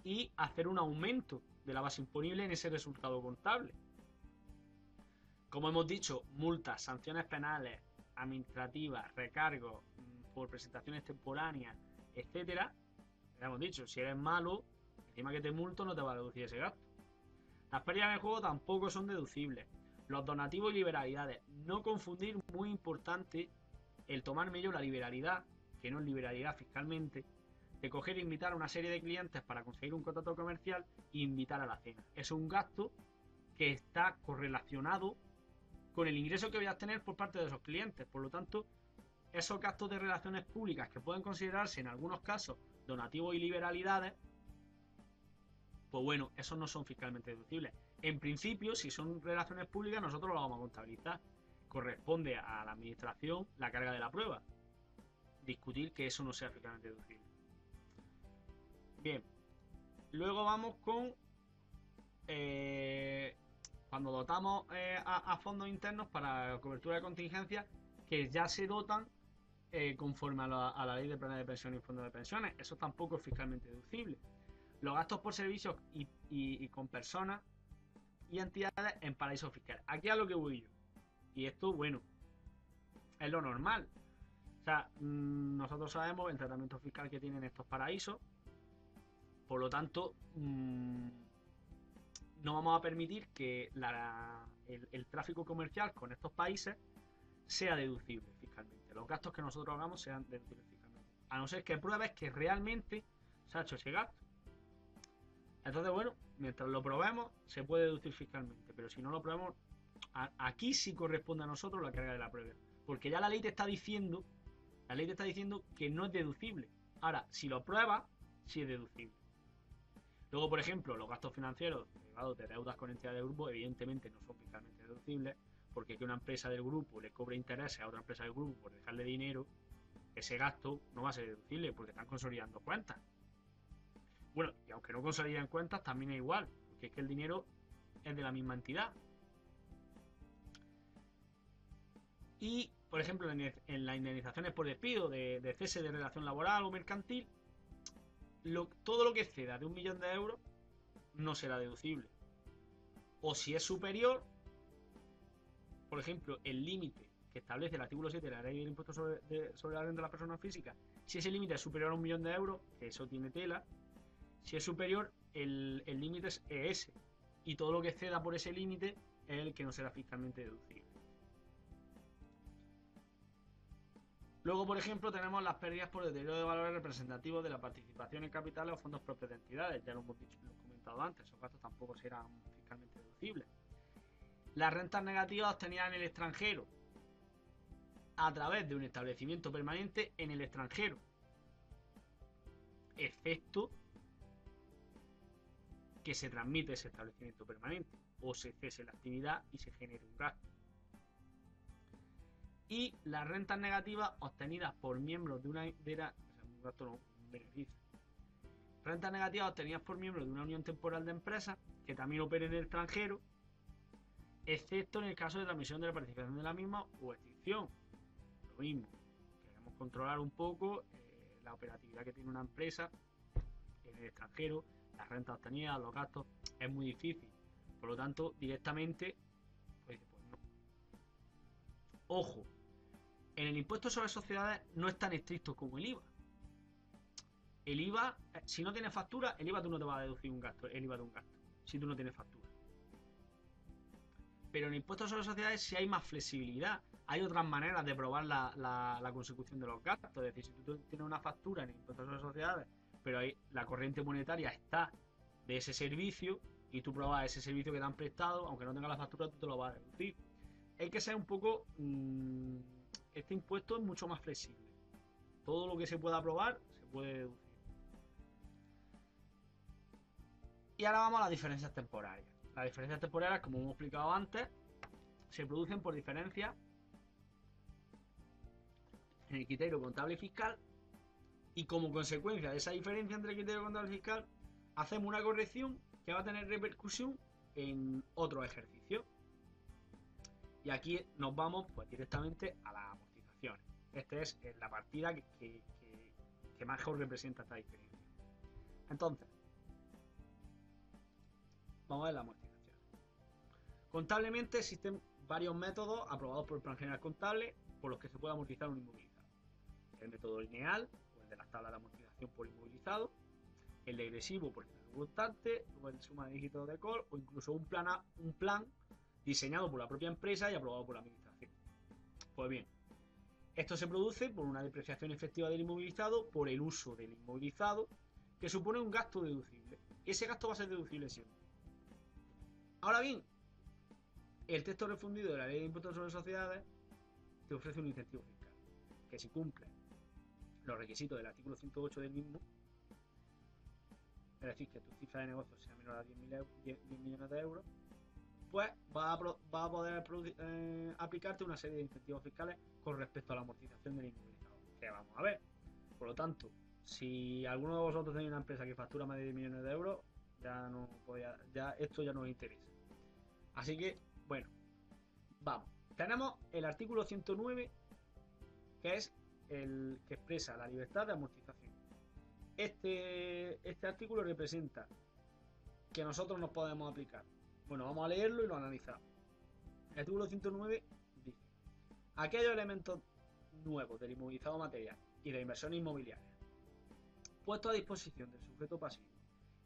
y hacer un aumento de la base imponible en ese resultado contable. Como hemos dicho, multas, sanciones penales, administrativas, recargos por presentaciones temporáneas, etcétera. Ya hemos dicho, si eres malo, encima que te multo no te va a deducir ese gasto. Las pérdidas de juego tampoco son deducibles. Los donativos y liberalidades. No confundir, muy importante, el tomarme yo la liberalidad, que no es liberalidad fiscalmente, de coger e invitar a una serie de clientes para conseguir un contrato comercial e invitar a la cena. Es un gasto que está correlacionado con el ingreso que voy a tener por parte de esos clientes. Por lo tanto, esos gastos de relaciones públicas que pueden considerarse en algunos casos donativos y liberalidades, pues bueno, esos no son fiscalmente deducibles. En principio, si son relaciones públicas, nosotros lo vamos a contabilizar. Corresponde a la administración la carga de la prueba. Discutir que eso no sea fiscalmente deducible. Bien, luego vamos con cuando dotamos a fondos internos para cobertura de contingencia, que ya se dotan conforme a la ley de planes de pensiones y fondos de pensiones. Eso tampoco es fiscalmente deducible. Los gastos por servicios y con personas y entidades en paraísos fiscales. Aquí a lo que voy yo. Y esto, bueno, es lo normal. O sea, nosotros sabemos el tratamiento fiscal que tienen estos paraísos. Por lo tanto, no vamos a permitir que el tráfico comercial con estos países sea deducible fiscalmente. Los gastos que nosotros hagamos sean deducibles fiscalmente. A no ser que pruebes que realmente se ha hecho ese gasto. Entonces, bueno, mientras lo probemos, se puede deducir fiscalmente. Pero si no lo probemos, aquí sí corresponde a nosotros la carga de la prueba. Porque ya la ley te está diciendo que no es deducible. Ahora, si lo pruebas, sí es deducible. Luego, por ejemplo, los gastos financieros derivados de deudas con entidades del grupo, evidentemente no son fiscalmente deducibles, porque que una empresa del grupo le cobre intereses a otra empresa del grupo por dejarle dinero, ese gasto no va a ser deducible porque están consolidando cuentas. Bueno, y aunque no consoliden cuentas, también es igual, porque es que el dinero es de la misma entidad. Y, por ejemplo, en las indemnizaciones por despido, de cese de relación laboral o mercantil, todo lo que exceda de 1 millón de euros no será deducible. O si es superior, por ejemplo, el límite que establece el artículo 7 de la ley del impuesto sobre la renta de las personas físicas, si ese límite es superior a 1 millón de euros, que eso tiene tela. Si es superior, el límite es ese, y todo lo que exceda por ese límite es el que no será fiscalmente deducible. Luego, por ejemplo, tenemos las pérdidas por deterioro de valores representativos de la participación en capitales o fondos propios de entidades. Ya lo hemos dicho, lo he comentado antes, esos gastos tampoco serán fiscalmente deducibles. Las rentas negativas obtenidas en el extranjero a través de un establecimiento permanente en el extranjero, excepto que se transmite ese establecimiento permanente o se cese la actividad y se genere un gasto. Y las rentas negativas obtenidas por miembros de un gasto no, un beneficio. Rentas negativas obtenidas por miembros de una unión temporal de empresas que también operen en el extranjero, excepto en el caso de transmisión de la participación de la misma o extinción. Lo mismo, queremos controlar un poco la operatividad que tiene una empresa en el extranjero, las rentas obtenidas, los gastos, es muy difícil. Por lo tanto, directamente, pues no. Ojo, en el impuesto sobre sociedades no es tan estricto como el IVA. El IVA, si no tienes factura, el IVA tú no te vas a deducir un gasto, el IVA de un gasto, si tú no tienes factura. Pero en el impuesto sobre sociedades sí hay más flexibilidad. Hay otras maneras de probar la consecución de los gastos. Es decir, si tú tienes una factura en el impuesto sobre sociedades, pero ahí la corriente monetaria está de ese servicio y tú pruebas ese servicio que te han prestado, aunque no tengas la factura, tú te lo vas a deducir. Hay que ser un poco... este impuesto es mucho más flexible. Todo lo que se pueda probar se puede deducir. Y ahora vamos a las diferencias temporarias. Las diferencias temporarias, como hemos explicado antes, se producen por diferencias en el criterio contable y fiscal, y como consecuencia de esa diferencia entre el criterio contable y fiscal, hacemos una corrección que va a tener repercusión en otros ejercicios. Y aquí nos vamos pues directamente a las amortizaciones. Esta es la partida que mejor representa esta diferencia. Entonces, vamos a ver la amortización. Contablemente existen varios métodos aprobados por el Plan General Contable por los que se puede amortizar un inmovilizado. El método lineal, o el de las tablas de amortización por inmovilizado, el degresivo por el constante, o el suma de dígitos de COL, o incluso un plan diseñado por la propia empresa y aprobado por la administración. Pues bien, esto se produce por una depreciación efectiva del inmovilizado por el uso del inmovilizado, que supone un gasto deducible. Ese gasto va a ser deducible siempre. Ahora bien, el texto refundido de la Ley de Impuestos sobre Sociedades te ofrece un incentivo fiscal, que si cumple los requisitos del artículo 108 del mismo, es decir, que tu cifra de negocio sea menor a 10 millones de euros, pues va a poder aplicarte una serie de incentivos fiscales con respecto a la amortización del inmovilizado, que vamos a ver. Por lo tanto, si alguno de vosotros tenéis una empresa que factura más de 10 millones de euros, esto ya no os interesa. Así que, bueno, vamos. Tenemos el artículo 109, que es el que expresa la libertad de amortización. Este artículo representa que nosotros nos podemos aplicar. Bueno, vamos a leerlo y lo analizamos. El artículo 109 dice: aquellos elementos nuevos del inmovilizado material y de inversión inmobiliaria puestos a disposición del sujeto pasivo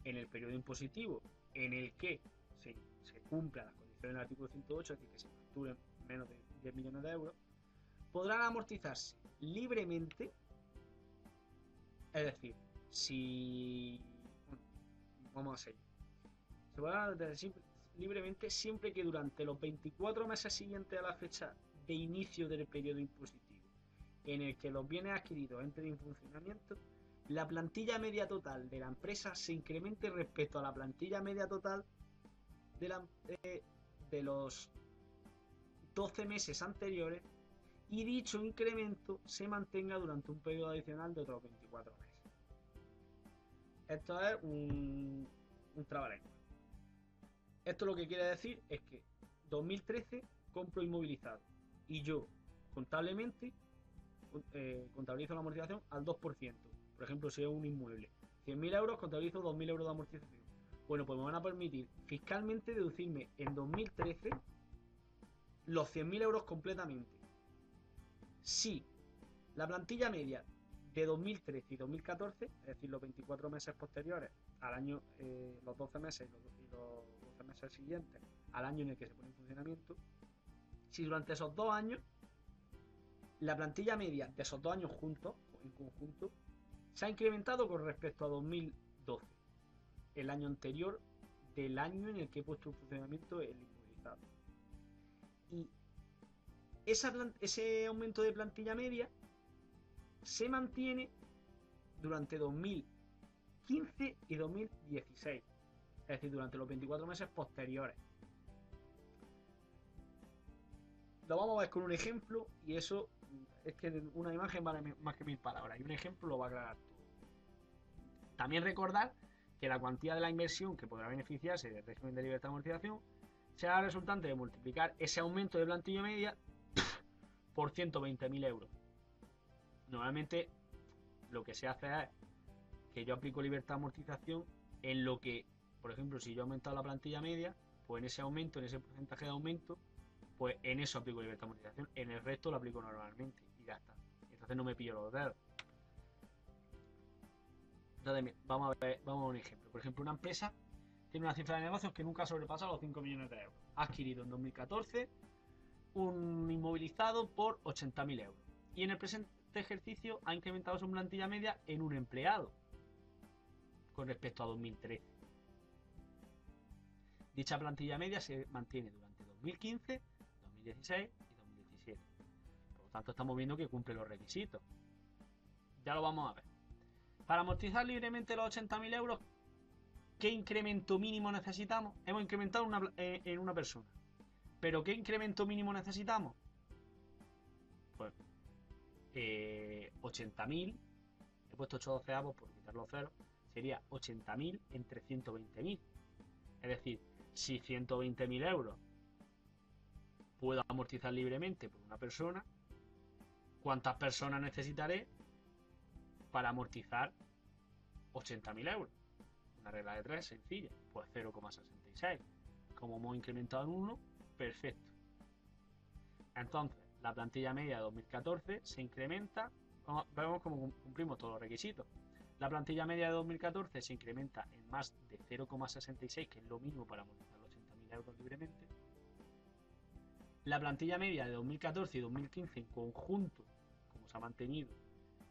en el periodo impositivo en el que se cumplan las condiciones del artículo 108, es decir, que se facturen menos de 10 millones de euros, podrán amortizarse libremente. Es decir, si... Bueno, vamos a seguir. Se podrán amortizar libremente siempre que durante los 24 meses siguientes a la fecha de inicio del periodo impositivo en el que los bienes adquiridos entren en funcionamiento, la plantilla media total de la empresa se incremente respecto a la plantilla media total de los 12 meses anteriores, y dicho incremento se mantenga durante un periodo adicional de otros 24 meses. Esto es un trabalengua. Esto lo que quiere decir es que 2013 compro inmovilizado y yo contablemente contabilizo la amortización al 2%. Por ejemplo, si es un inmueble, 100.000 euros, contabilizo 2.000 euros de amortización. Bueno, pues me van a permitir fiscalmente deducirme en 2013 los 100.000 euros completamente. Si la plantilla media de 2013 y 2014, es decir, los 24 meses posteriores al año, los 12 meses y los 12 meses siguientes al año en el que se pone en funcionamiento, si durante esos 2 años la plantilla media de esos 2 años juntos, en conjunto, se ha incrementado con respecto a 2012, el año anterior del año en el que he puesto en funcionamiento el inmovilizado. Y ese aumento de plantilla media se mantiene durante 2015 y 2016, es decir, durante los 24 meses posteriores. Lo vamos a ver con un ejemplo, y eso es que una imagen vale más que 1000 palabras, y un ejemplo lo va a aclarar todo. También recordar que la cuantía de la inversión que podrá beneficiarse del régimen de libertad de amortización será resultante de multiplicar ese aumento de plantilla media por 120.000 euros. Normalmente lo que se hace es que yo aplico libertad de amortización en lo que, por ejemplo, si yo he aumentado la plantilla media, pues en ese aumento, en ese porcentaje de aumento, pues en eso aplico libertad de amortización, en el resto lo aplico normalmente y ya está. Entonces no me pillo los dedos. Entonces vamos a un ejemplo. Por ejemplo, una empresa tiene una cifra de negocios que nunca sobrepasa los 5 millones de euros. Ha adquirido en 2014 un inmovilizado por 80.000 euros. Y en el presente ejercicio ha incrementado su plantilla media en un empleado con respecto a 2013. Dicha plantilla media se mantiene durante 2015, 2016 y 2017. Por lo tanto, estamos viendo que cumple los requisitos. Ya lo vamos a ver. Para amortizar libremente los 80.000 euros, ¿qué incremento mínimo necesitamos? Hemos incrementado en una persona. ¿Pero qué incremento mínimo necesitamos? Pues 80.000, he puesto 8 doceavos por quitar los ceros, sería 80.000 entre 120.000. Es decir, si 120.000 euros puedo amortizar libremente por una persona, ¿cuántas personas necesitaré para amortizar 80.000 euros? Una regla de 3 sencilla, pues 0,66. Como hemos incrementado en 1, perfecto. Entonces, la plantilla media de 2014 se incrementa, vemos cómo cumplimos todos los requisitos. La plantilla media de 2014 se incrementa en más de 0,66, que es lo mínimo para amortizar los 80.000 euros libremente. La plantilla media de 2014 y 2015 en conjunto, como se ha mantenido,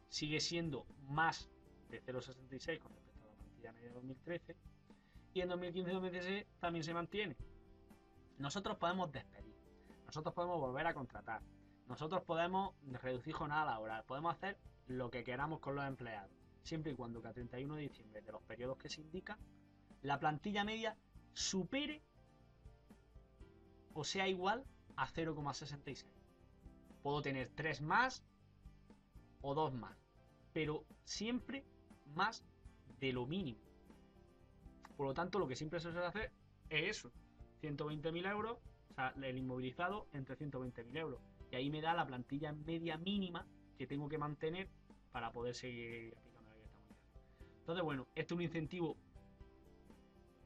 sigue siendo más de 0,66 con respecto a la plantilla media de 2013. Y en 2015 y 2016 también se mantiene. Nosotros podemos despedir, nosotros podemos volver a contratar, nosotros podemos reducir jornada laboral, podemos hacer lo que queramos con los empleados, siempre y cuando que a 31 de diciembre de los periodos que se indican, la plantilla media supere o sea igual a 0,66. Puedo tener 3 más o 2 más, pero siempre más de lo mínimo. Por lo tanto, lo que siempre se suele hacer es eso, 120.000 euros, o sea, el inmovilizado entre 120.000 euros. Y ahí me da la plantilla media mínima que tengo que mantener para poder seguir aplicando la libertad de amortización. Entonces, bueno, esto es un incentivo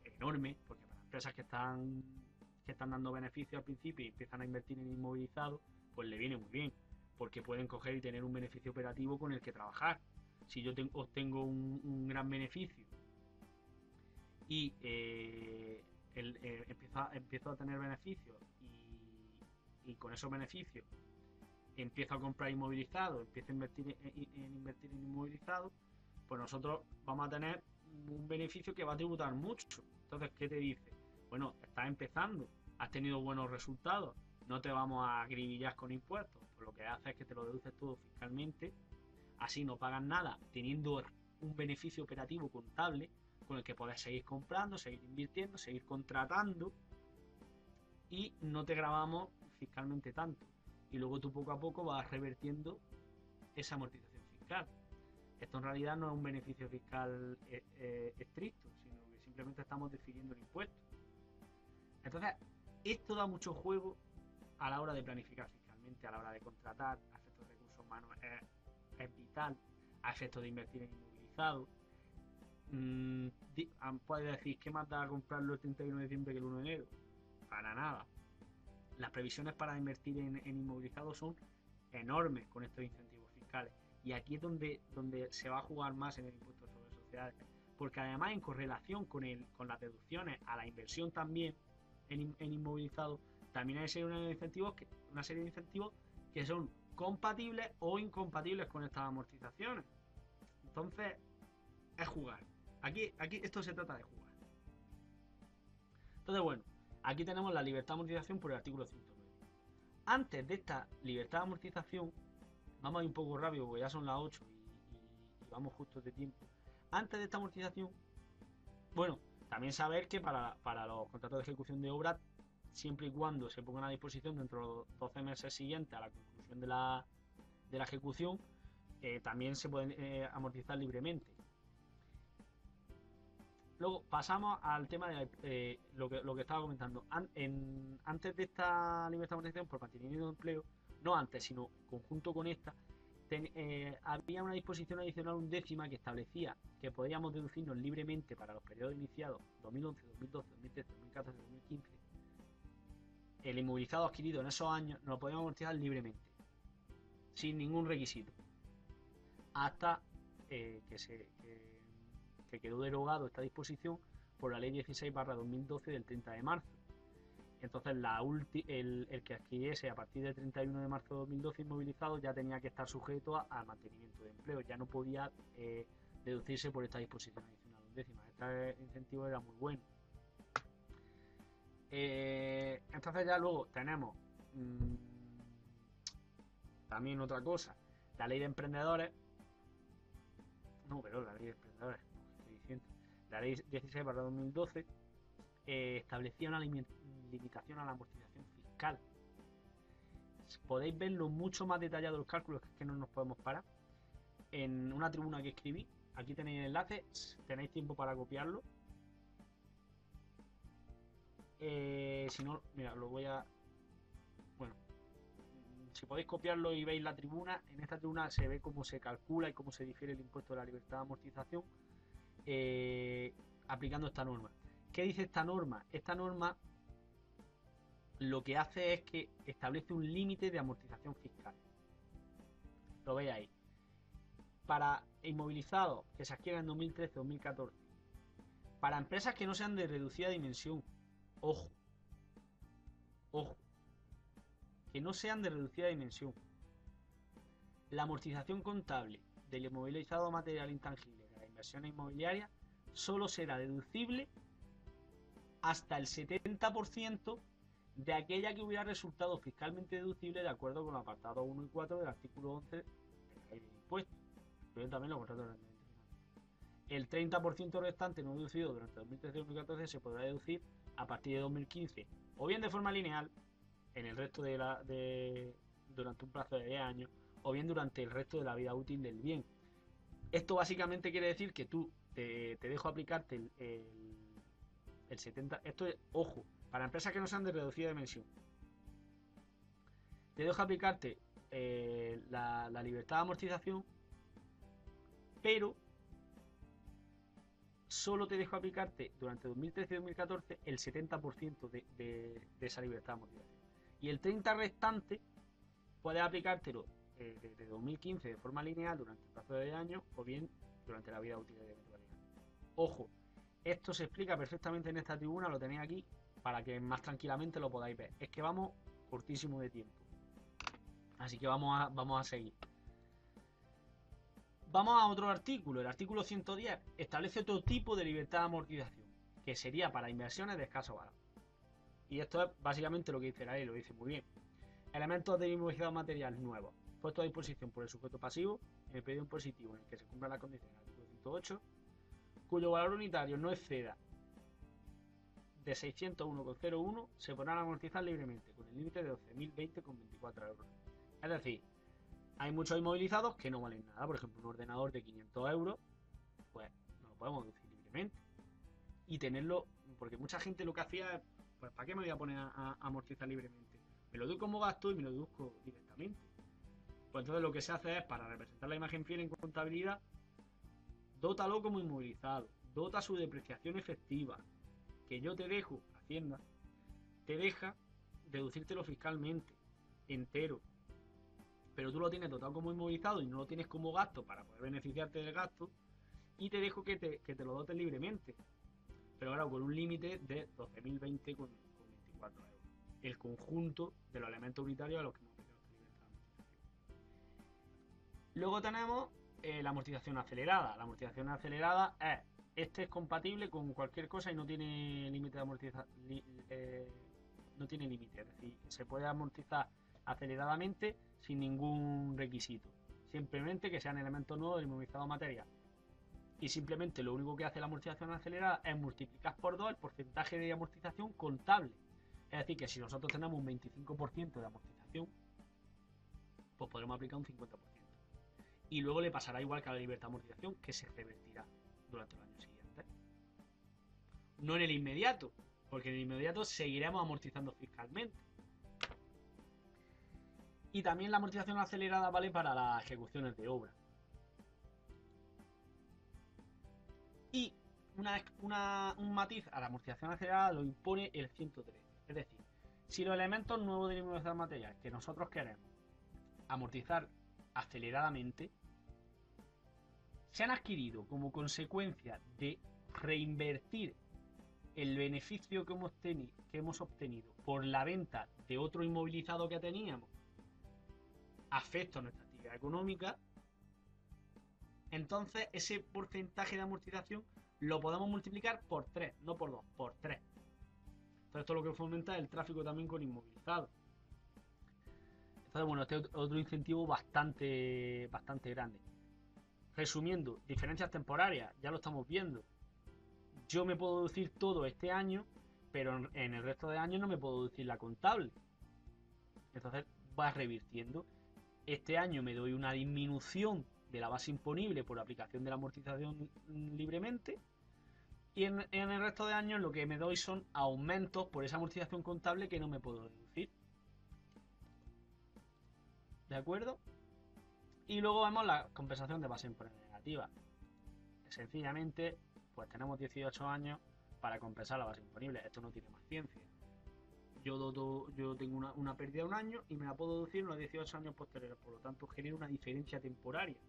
enorme, porque para empresas que están dando beneficios al principio y empiezan a invertir en inmovilizado, pues le viene muy bien, porque pueden coger y tener un beneficio operativo con el que trabajar. Si yo obtengo un gran beneficio y empiezo a tener beneficios y con esos beneficios empiezo a comprar inmovilizado, empiezo a invertir en inmovilizado, pues nosotros vamos a tener un beneficio que va a tributar mucho. Entonces, ¿qué te dice? Bueno, estás empezando, has tenido buenos resultados, no te vamos a agribillar con impuestos, pues lo que hace es que te lo deduces todo fiscalmente, así no pagas nada, teniendo un beneficio operativo contable con el que puedes seguir comprando, seguir invirtiendo, seguir contratando y no te grabamos fiscalmente tanto. Y luego tú poco a poco vas revertiendo esa amortización fiscal. Esto en realidad no es un beneficio fiscal estricto, sino que simplemente estamos decidiendo el impuesto. Entonces, esto da mucho juego a la hora de planificar fiscalmente, a la hora de contratar, a efectos de recursos humanos es vital, a efectos de invertir en inmovilizado. Puedes decir, ¿qué más da comprarlo el 31 de diciembre que el 1 de enero? Para nada. Las previsiones para invertir en inmovilizado son enormes con estos incentivos fiscales. Y aquí es donde se va a jugar más en el impuesto sobre sociedades. Porque además, en correlación con las deducciones a la inversión también en inmovilizado, también hay una serie de incentivos que son compatibles o incompatibles con estas amortizaciones. Entonces, es jugar. Aquí esto se trata de jugar. Entonces, bueno, aquí tenemos la libertad de amortización por el artículo 109. Antes de esta libertad de amortización, vamos a ir un poco rápido porque ya son las 8 y vamos justos de tiempo. Antes de esta amortización, bueno, también saber que para los contratos de ejecución de obra, siempre y cuando se pongan a disposición dentro de los 12 meses siguientes a la conclusión de la ejecución, también se pueden amortizar libremente. Luego pasamos al tema de lo que estaba comentando. Antes de esta libertad de amortización por mantenimiento de empleo, no antes, sino conjunto con esta, había una disposición adicional undécima que establecía que podíamos deducirnos libremente para los periodos iniciados 2011, 2012, 2013, 2014, 2015. El inmovilizado adquirido en esos años nos lo podíamos amortizar libremente, sin ningún requisito, hasta que quedó derogado esta disposición por la ley 16/2012 del 30 de marzo. Entonces el que adquiriese a partir del 31 de marzo de 2012 inmovilizado ya tenía que estar sujeto al mantenimiento de empleo, ya no podía deducirse por esta disposición adicional undécima. Este incentivo era muy bueno. Entonces ya luego tenemos también otra cosa, la ley de emprendedores. No, pero la ley de emprendedores, estoy diciendo. La ley 16/2012 establecía una limitación a la amortización fiscal. Podéis verlo mucho más detallado los cálculos, que es que no nos podemos parar, en una tribuna que escribí. Aquí tenéis el enlace, tenéis tiempo para copiarlo. Si no, mira, lo voy a... Bueno, si podéis copiarlo y veis la tribuna, en esta tribuna se ve cómo se calcula y cómo se difiere el impuesto de la libertad de amortización aplicando esta norma. ¿Qué dice esta norma? Esta norma lo que hace es que establece un límite de amortización fiscal. Lo veis ahí. Para inmovilizados que se adquieran en 2013-2014, para empresas que no sean de reducida dimensión, ojo, que no sean de reducida dimensión, la amortización contable del inmovilizado material intangible de las inversiones inmobiliarias solo será deducible hasta el 70% de aquella que hubiera resultado fiscalmente deducible de acuerdo con el apartado 1 y 4 del artículo 11 de la ley de impuestos, incluyendo también los contratos de rendimiento financiero. El 30% restante no deducido durante 2013 y 2014 se podrá deducir a partir de 2015, o bien de forma lineal en el resto durante un plazo de 10 años, o bien durante el resto de la vida útil del bien. Esto básicamente quiere decir que tú te dejo aplicarte el 70%. Esto es, ojo, para empresas que no sean de reducida dimensión. Te dejo aplicarte la libertad de amortización, pero solo te dejo aplicarte durante 2013 y 2014 el 70% de esa libertad de amortización. Y el 30% restante puedes aplicártelo desde 2015 de forma lineal durante el plazo de 10 años, o bien durante la vida útil de eventualidad. Ojo, esto se explica perfectamente en esta tribuna, lo tenéis aquí para que más tranquilamente lo podáis ver. Es que vamos cortísimo de tiempo, así que vamos a seguir. Vamos a otro artículo. El artículo 110 establece otro tipo de libertad de amortización, que sería para inversiones de escaso valor. Y esto es básicamente lo que dice la ley, lo dice muy bien. Elementos de inmovilizado material nuevos, puestos a disposición por el sujeto pasivo en el periodo impositivo en el que se cumplan las condiciones del artículo 108, cuyo valor unitario no exceda de 601,01, se podrán amortizar libremente, con el límite de 12.020,24 euros. Es decir, hay muchos inmovilizados que no valen nada. Por ejemplo, un ordenador de 500 euros, pues no lo podemos deducir libremente. Y tenerlo, porque mucha gente lo que hacía es, pues ¿para qué me voy a poner a amortizar libremente? Me lo doy como gasto y me lo deduzco directamente. Pues entonces lo que se hace es, para representar la imagen fiel en contabilidad, dótalo como inmovilizado, dota su depreciación efectiva, que yo te dejo, Hacienda, te deja deducírtelo fiscalmente, entero. pero tú lo tienes dotado como inmovilizado y no lo tienes como gasto para poder beneficiarte del gasto, y te dejo que te lo dotes libremente. Pero ahora con un límite de 12.020 con 24 euros. El conjunto de los elementos unitarios a los que hemos aplicado esta libertad de amortización. Luego tenemos la amortización acelerada. La amortización acelerada es compatible con cualquier cosa y no tiene límite de amortización. No tiene límite, es decir, se puede amortizar aceleradamente sin ningún requisito. Simplemente que sean elementos nuevos del inmovilizado material. Y simplemente lo único que hace la amortización acelerada es multiplicar por 2 el porcentaje de amortización contable. Es decir, que si nosotros tenemos un 25% de amortización, pues podremos aplicar un 50%. Y luego le pasará igual que a la libertad de amortización, que se revertirá durante el año siguiente. No en el inmediato, porque en el inmediato seguiremos amortizando fiscalmente. Y también la amortización acelerada vale para las ejecuciones de obra. Y un matiz a la amortización acelerada lo impone el 113. Es decir, si los elementos nuevos del inmovilizado material que nosotros queremos amortizar aceleradamente se han adquirido como consecuencia de reinvertir el beneficio que hemos obtenido por la venta de otro inmovilizado que teníamos, afecta a nuestra actividad económica, entonces ese porcentaje de amortización lo podemos multiplicar por 3, no por 2, por 3. Entonces esto es lo que fomenta el tráfico también con inmovilizados. Entonces, bueno, este es otro incentivo bastante grande. Resumiendo, diferencias temporarias, ya lo estamos viendo. Yo me puedo deducir todo este año, pero en el resto de años no me puedo deducir la contable. Entonces va revirtiendo. Este año me doy una disminución de la base imponible por aplicación de la amortización libremente, y en el resto de años lo que me doy son aumentos por esa amortización contable que no me puedo deducir. ¿De acuerdo? Y luego vemos la compensación de base imponible negativa. Sencillamente, pues tenemos 18 años para compensar la base imponible. Esto no tiene más ciencia. Yo tengo una pérdida de un año y me la puedo deducir en los 18 años posteriores. Por lo tanto, genera una diferencia temporaria.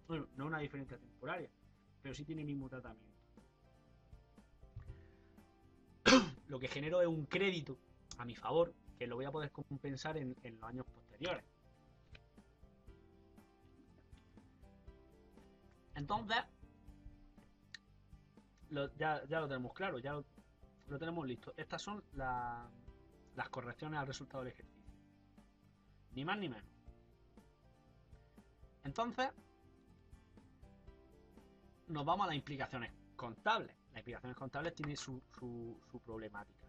Bueno, no una diferencia temporaria, pero sí tiene el mismo tratamiento. Lo que genero es un crédito a mi favor, que lo voy a poder compensar en los años posteriores. Entonces, ya lo tenemos claro, ya lo tenemos listo. Estas son las correcciones al resultado del ejercicio. Ni más ni menos. Entonces, nos vamos a las implicaciones contables. Las implicaciones contables tienen su problemática.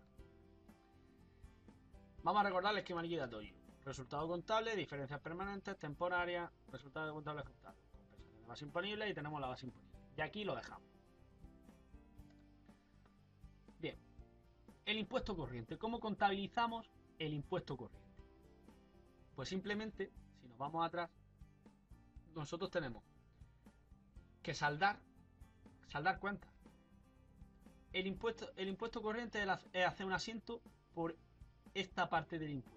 Vamos a recordar el esquema liquidatorio. Resultado contable, diferencias permanentes, temporarias, resultado contable ajustado. Compensación de base imponible y tenemos la base imponible. Y aquí lo dejamos. Bien. El impuesto corriente. ¿Cómo contabilizamos el impuesto corriente? Pues simplemente, si nos vamos atrás, nosotros tenemos que saldar cuentas. El impuesto corriente es hacer un asiento por esta parte del impuesto.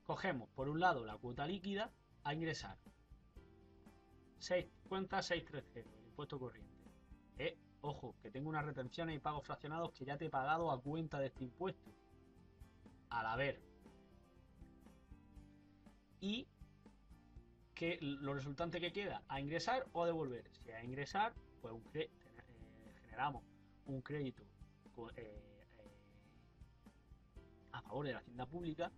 Cogemos por un lado la cuota líquida a ingresar. Cuenta 630, el impuesto corriente. Ojo, que tengo unas retenciones y pagos fraccionados que ya te he pagado a cuenta de este impuesto. Al haber. Y que lo resultante que queda a ingresar o a devolver. Si a ingresar, pues generamos un crédito a favor de la hacienda pública.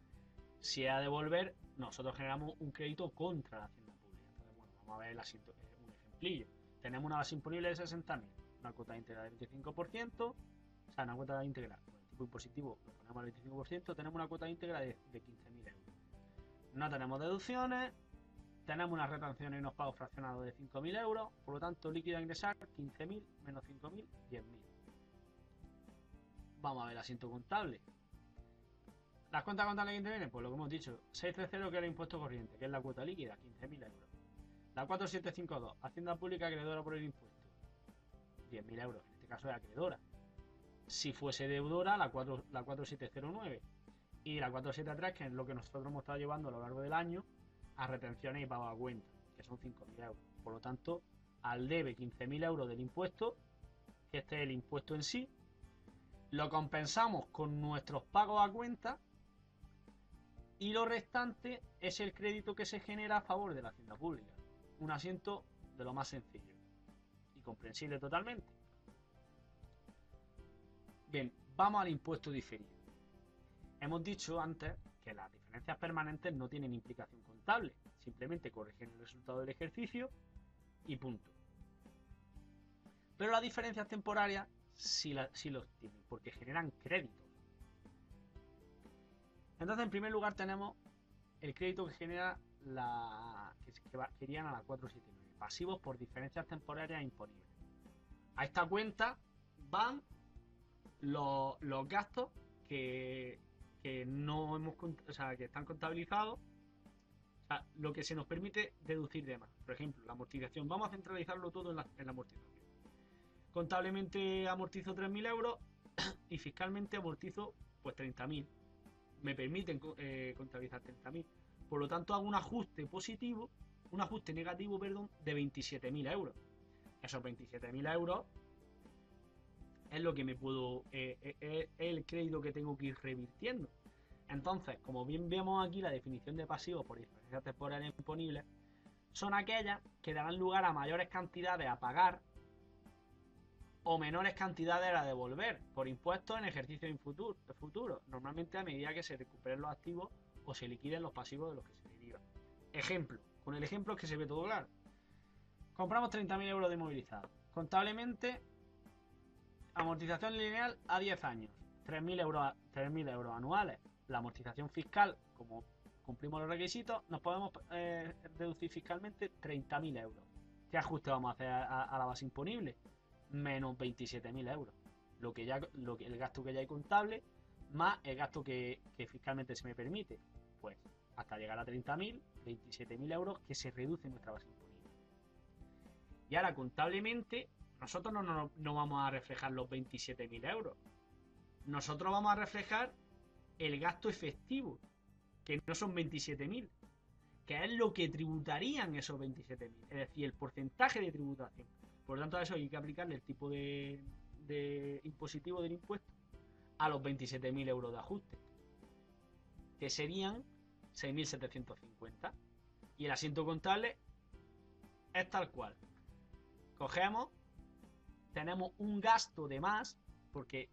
Si a devolver, nosotros generamos un crédito contra la hacienda pública. Entonces, bueno, vamos a ver un ejemplillo. Tenemos una base imponible de 60.000, una cuota íntegra del 25%, o sea, una cuota íntegra con el tipo impositivo lo ponemos al 25%, tenemos una cuota íntegra de 15.000 euros. No tenemos deducciones, tenemos unas retenciones y unos pagos fraccionados de 5.000 euros, por lo tanto, líquido a ingresar 15.000 menos 5.000, 10.000. Vamos a ver el asiento contable. Las cuentas contables que intervienen, pues lo que hemos dicho, 630 que es el impuesto corriente, que es la cuota líquida, 15.000 euros. La 4752, Hacienda Pública acreedora por el impuesto, 10.000 euros, en este caso es acreedora. si fuese deudora la 4709 y la 473, que es lo que nosotros hemos estado llevando a lo largo del año a retenciones y pago a cuenta, que son 5.000 euros. Por lo tanto, al debe 15.000 euros del impuesto, que este es el impuesto en sí, lo compensamos con nuestros pagos a cuenta y lo restante es el crédito que se genera a favor de la hacienda pública. Un asiento de lo más sencillo y comprensible totalmente. Bien, vamos al impuesto diferido. Hemos dicho antes que las diferencias permanentes no tienen implicación contable, simplemente corrigen el resultado del ejercicio y punto. Pero las diferencias temporarias sí los tienen, porque generan créditos. Entonces, en primer lugar tenemos el crédito que genera que irían a la 479, pasivos por diferencias temporarias imponibles. A esta cuenta van los gastos que no hemos, o sea, que están contabilizados, o sea, lo que se nos permite deducir de más. Por ejemplo, la amortización, vamos a centralizarlo todo en la amortización. Contablemente amortizo 3.000 euros y fiscalmente amortizo pues 30.000. Me permiten contabilizar 30.000. Por lo tanto, hago un ajuste negativo, de 27.000 euros. Esos 27.000 euros es lo que me puedo, el crédito que tengo que ir revirtiendo. Entonces, como bien vemos aquí, la definición de pasivos por diferencias temporales imponibles son aquellas que darán lugar a mayores cantidades a pagar o menores cantidades a devolver por impuestos en ejercicio futuro, normalmente a medida que se recuperen los activos o se liquiden los pasivos de los que se derivan. Ejemplo, con el ejemplo es que se ve todo claro. Compramos 30.000 euros de movilizado. Contablemente, amortización lineal a 10 años, 3.000 euros anuales. La amortización fiscal, como cumplimos los requisitos, nos podemos deducir fiscalmente 30.000 euros. ¿Qué ajuste vamos a hacer a la base imponible? Menos 27.000 euros. El gasto que ya hay contable, más el gasto que fiscalmente se me permite. Pues hasta llegar a 30.000, 27.000 euros que se reduce nuestra base imponible. Y ahora contablemente, nosotros no vamos a reflejar los 27.000 euros. Nosotros vamos a reflejar el gasto efectivo, que no son 27.000, que es lo que tributarían esos 27.000, es decir, el porcentaje de tributación. Por lo tanto, a eso hay que aplicarle el tipo de impositivo del impuesto a los 27.000 euros de ajuste, que serían 6.750. Y el asiento contable es tal cual. Cogemos, tenemos un gasto de más, porque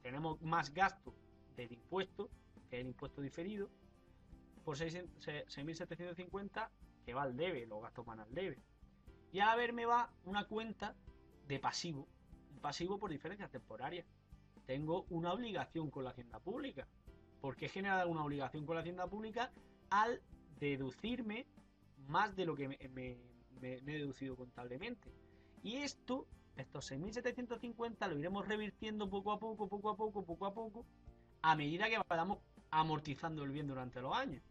tenemos más gasto del impuesto, que es el impuesto diferido, por 6.750 que va al debe, los gastos van al debe. Y a la vez me va una cuenta de pasivo, un pasivo por diferencias temporarias. Tengo una obligación con la hacienda pública. ¿Por qué generar una obligación con la hacienda pública al deducirme más de lo que me he deducido contablemente? Y estos 6.750 lo iremos revirtiendo poco a poco, a medida que vayamos amortizando el bien durante los años.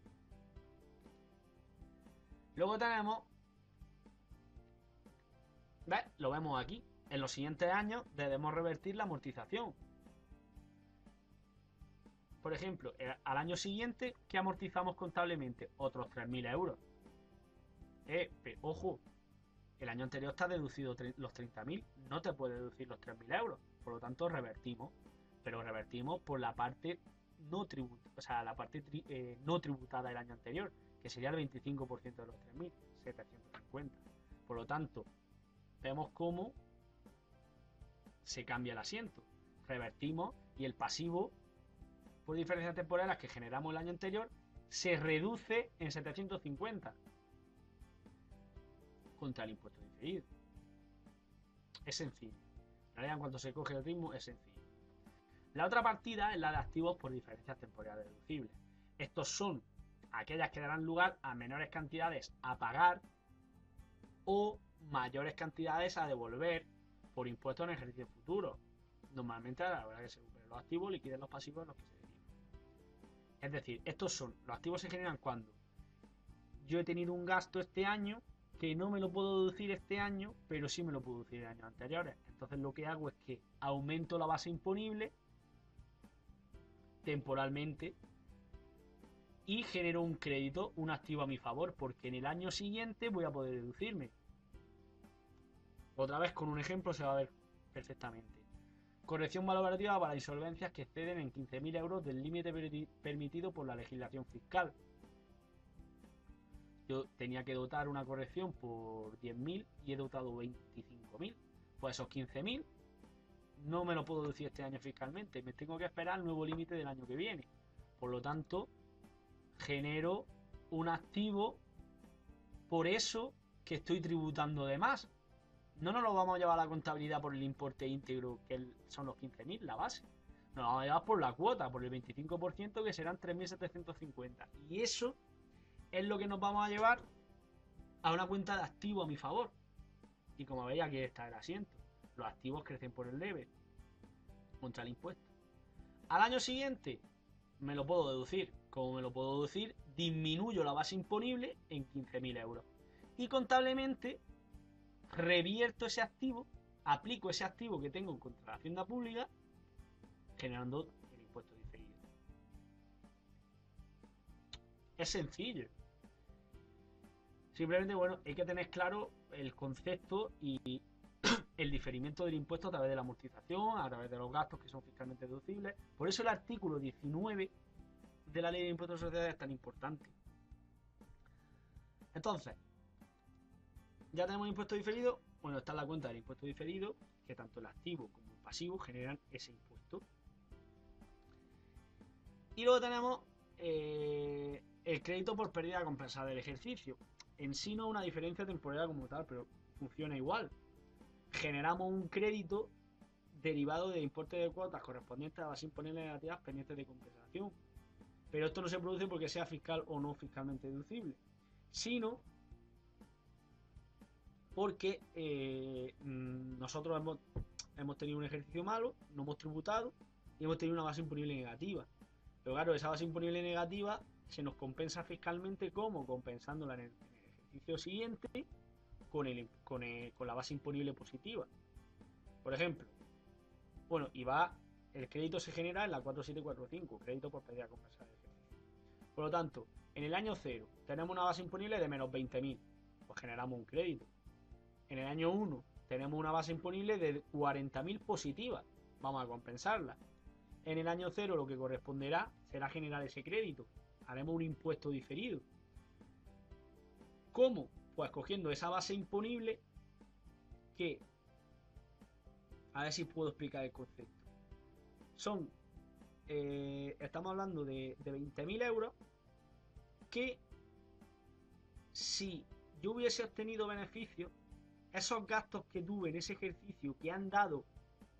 Luego tenemos, ¿ves? Lo vemos aquí. En los siguientes años debemos revertir la amortización. Por ejemplo, al año siguiente, ¿qué amortizamos contablemente? Otros 3.000 euros. Pero, ojo, el año anterior está deducido los 30.000, no te puede deducir los 3.000 euros. Por lo tanto, revertimos. Pero revertimos por la parte no tributada del año anterior, que sería el 25% de los 3.750. Por lo tanto, vemos cómo se cambia el asiento. Revertimos y el pasivo por diferencias temporales que generamos el año anterior se reduce en 750 contra el impuesto diferido. Es sencillo. En realidad, en cuanto se coge el ritmo, es sencillo. La otra partida es la de activos por diferencias temporales deducibles. Estos son aquellas que darán lugar a menores cantidades a pagar o mayores cantidades a devolver por impuestos en ejercicio futuro. Normalmente, a la hora que se recuperen los activos, liquiden los pasivos en los que se derivan. Es decir, los activos se generan cuando yo he tenido un gasto este año que no me lo puedo deducir este año, pero sí me lo puedo deducir en años anteriores. Entonces lo que hago es que aumento la base imponible temporalmente y genero un crédito, un activo a mi favor, porque en el año siguiente voy a poder deducirme. Otra vez con un ejemplo se va a ver perfectamente. Corrección valorativa para insolvencias que exceden en 15.000 euros del límite permitido por la legislación fiscal. Yo tenía que dotar una corrección por 10.000 y he dotado 25.000. Pues esos 15.000 no me lo puedo deducir este año fiscalmente. Me tengo que esperar al nuevo límite del año que viene. Por lo tanto, genero un activo por eso que estoy tributando de más. No nos lo vamos a llevar a la contabilidad por el importe íntegro, que son los 15.000, la base. Nos lo vamos a llevar por la cuota, por el 25%, que serán 3.750. Y eso es lo que nos vamos a llevar a una cuenta de activo a mi favor. Y como veis, aquí está el asiento. Los activos crecen por el debe contra el impuesto. Al año siguiente me lo puedo deducir. Como me lo puedo deducir, disminuyo la base imponible en 15.000 euros. Y contablemente revierto ese activo, aplico ese activo que tengo contra la hacienda pública, generando el impuesto diferido. Es sencillo. Simplemente, bueno, hay que tener claro el concepto y el diferimiento del impuesto a través de la amortización, a través de los gastos que son fiscalmente deducibles. Por eso el artículo 19 de la Ley de Impuestos de Sociedades es tan importante. Entonces, ya tenemos impuesto diferido. Bueno, está en la cuenta del impuesto diferido, que tanto el activo como el pasivo generan ese impuesto. Y luego tenemos el crédito por pérdida compensada del ejercicio. En sí no es una diferencia temporal como tal, pero funciona igual. Generamos un crédito derivado de importe de cuotas correspondientes a las imponibles negativas pendientes de compensación. Pero esto no se produce porque sea fiscal o no fiscalmente deducible, sino porque nosotros hemos tenido un ejercicio malo, no hemos tributado y hemos tenido una base imponible negativa. Pero claro, esa base imponible negativa se nos compensa fiscalmente como compensándola en el ejercicio siguiente con la base imponible positiva. Por ejemplo, bueno, el crédito se genera en la 4745, crédito por pérdida compensada de ejercicio. Por lo tanto, en el año 0 tenemos una base imponible de menos 20.000, pues generamos un crédito. En el año 1 tenemos una base imponible de 40.000 positiva, vamos a compensarla. En el año 0 lo que corresponderá será generar ese crédito, haremos un impuesto diferido. ¿Cómo? Pues cogiendo esa base imponible que, a ver si puedo explicar el concepto. Estamos hablando de 20.000 euros que si yo hubiese obtenido beneficios, esos gastos que tuve en ese ejercicio que han dado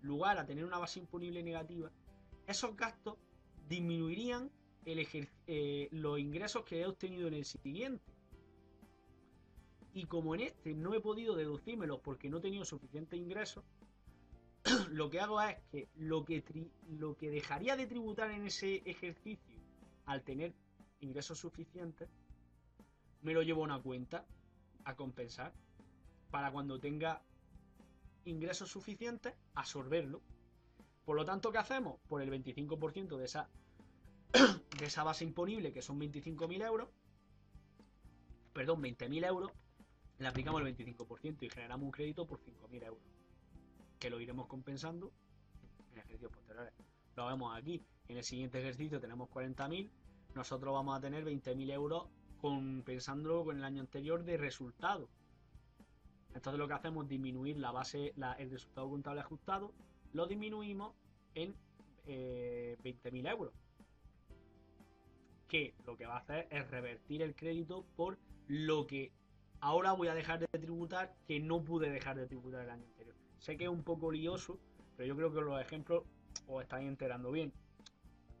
lugar a tener una base imponible negativa, esos gastos disminuirían los ingresos que he obtenido en el siguiente. Y como en este no he podido deducírmelos porque no he tenido suficientes ingresos, lo que hago es que lo que dejaría de tributar en ese ejercicio al tener ingresos suficientes, me lo llevo a una cuenta a compensar para cuando tenga ingresos suficientes absorberlo. Por lo tanto, ¿qué hacemos? Por el 25% de esa base imponible, que son 20.000 euros, le aplicamos el 25% y generamos un crédito por 5.000 euros, que lo iremos compensando en ejercicios posteriores. Lo vemos aquí. En el siguiente ejercicio tenemos 40.000, nosotros vamos a tener 20.000 euros compensándolo con el año anterior de resultado. Entonces lo que hacemos es disminuir el resultado contable ajustado, lo disminuimos en 20.000 euros, que lo que va a hacer es revertir el crédito por lo que ahora voy a dejar de tributar, que no pude dejar de tributar el año anterior. Sé que es un poco lioso, pero yo creo que los ejemplos os estáis enterando bien.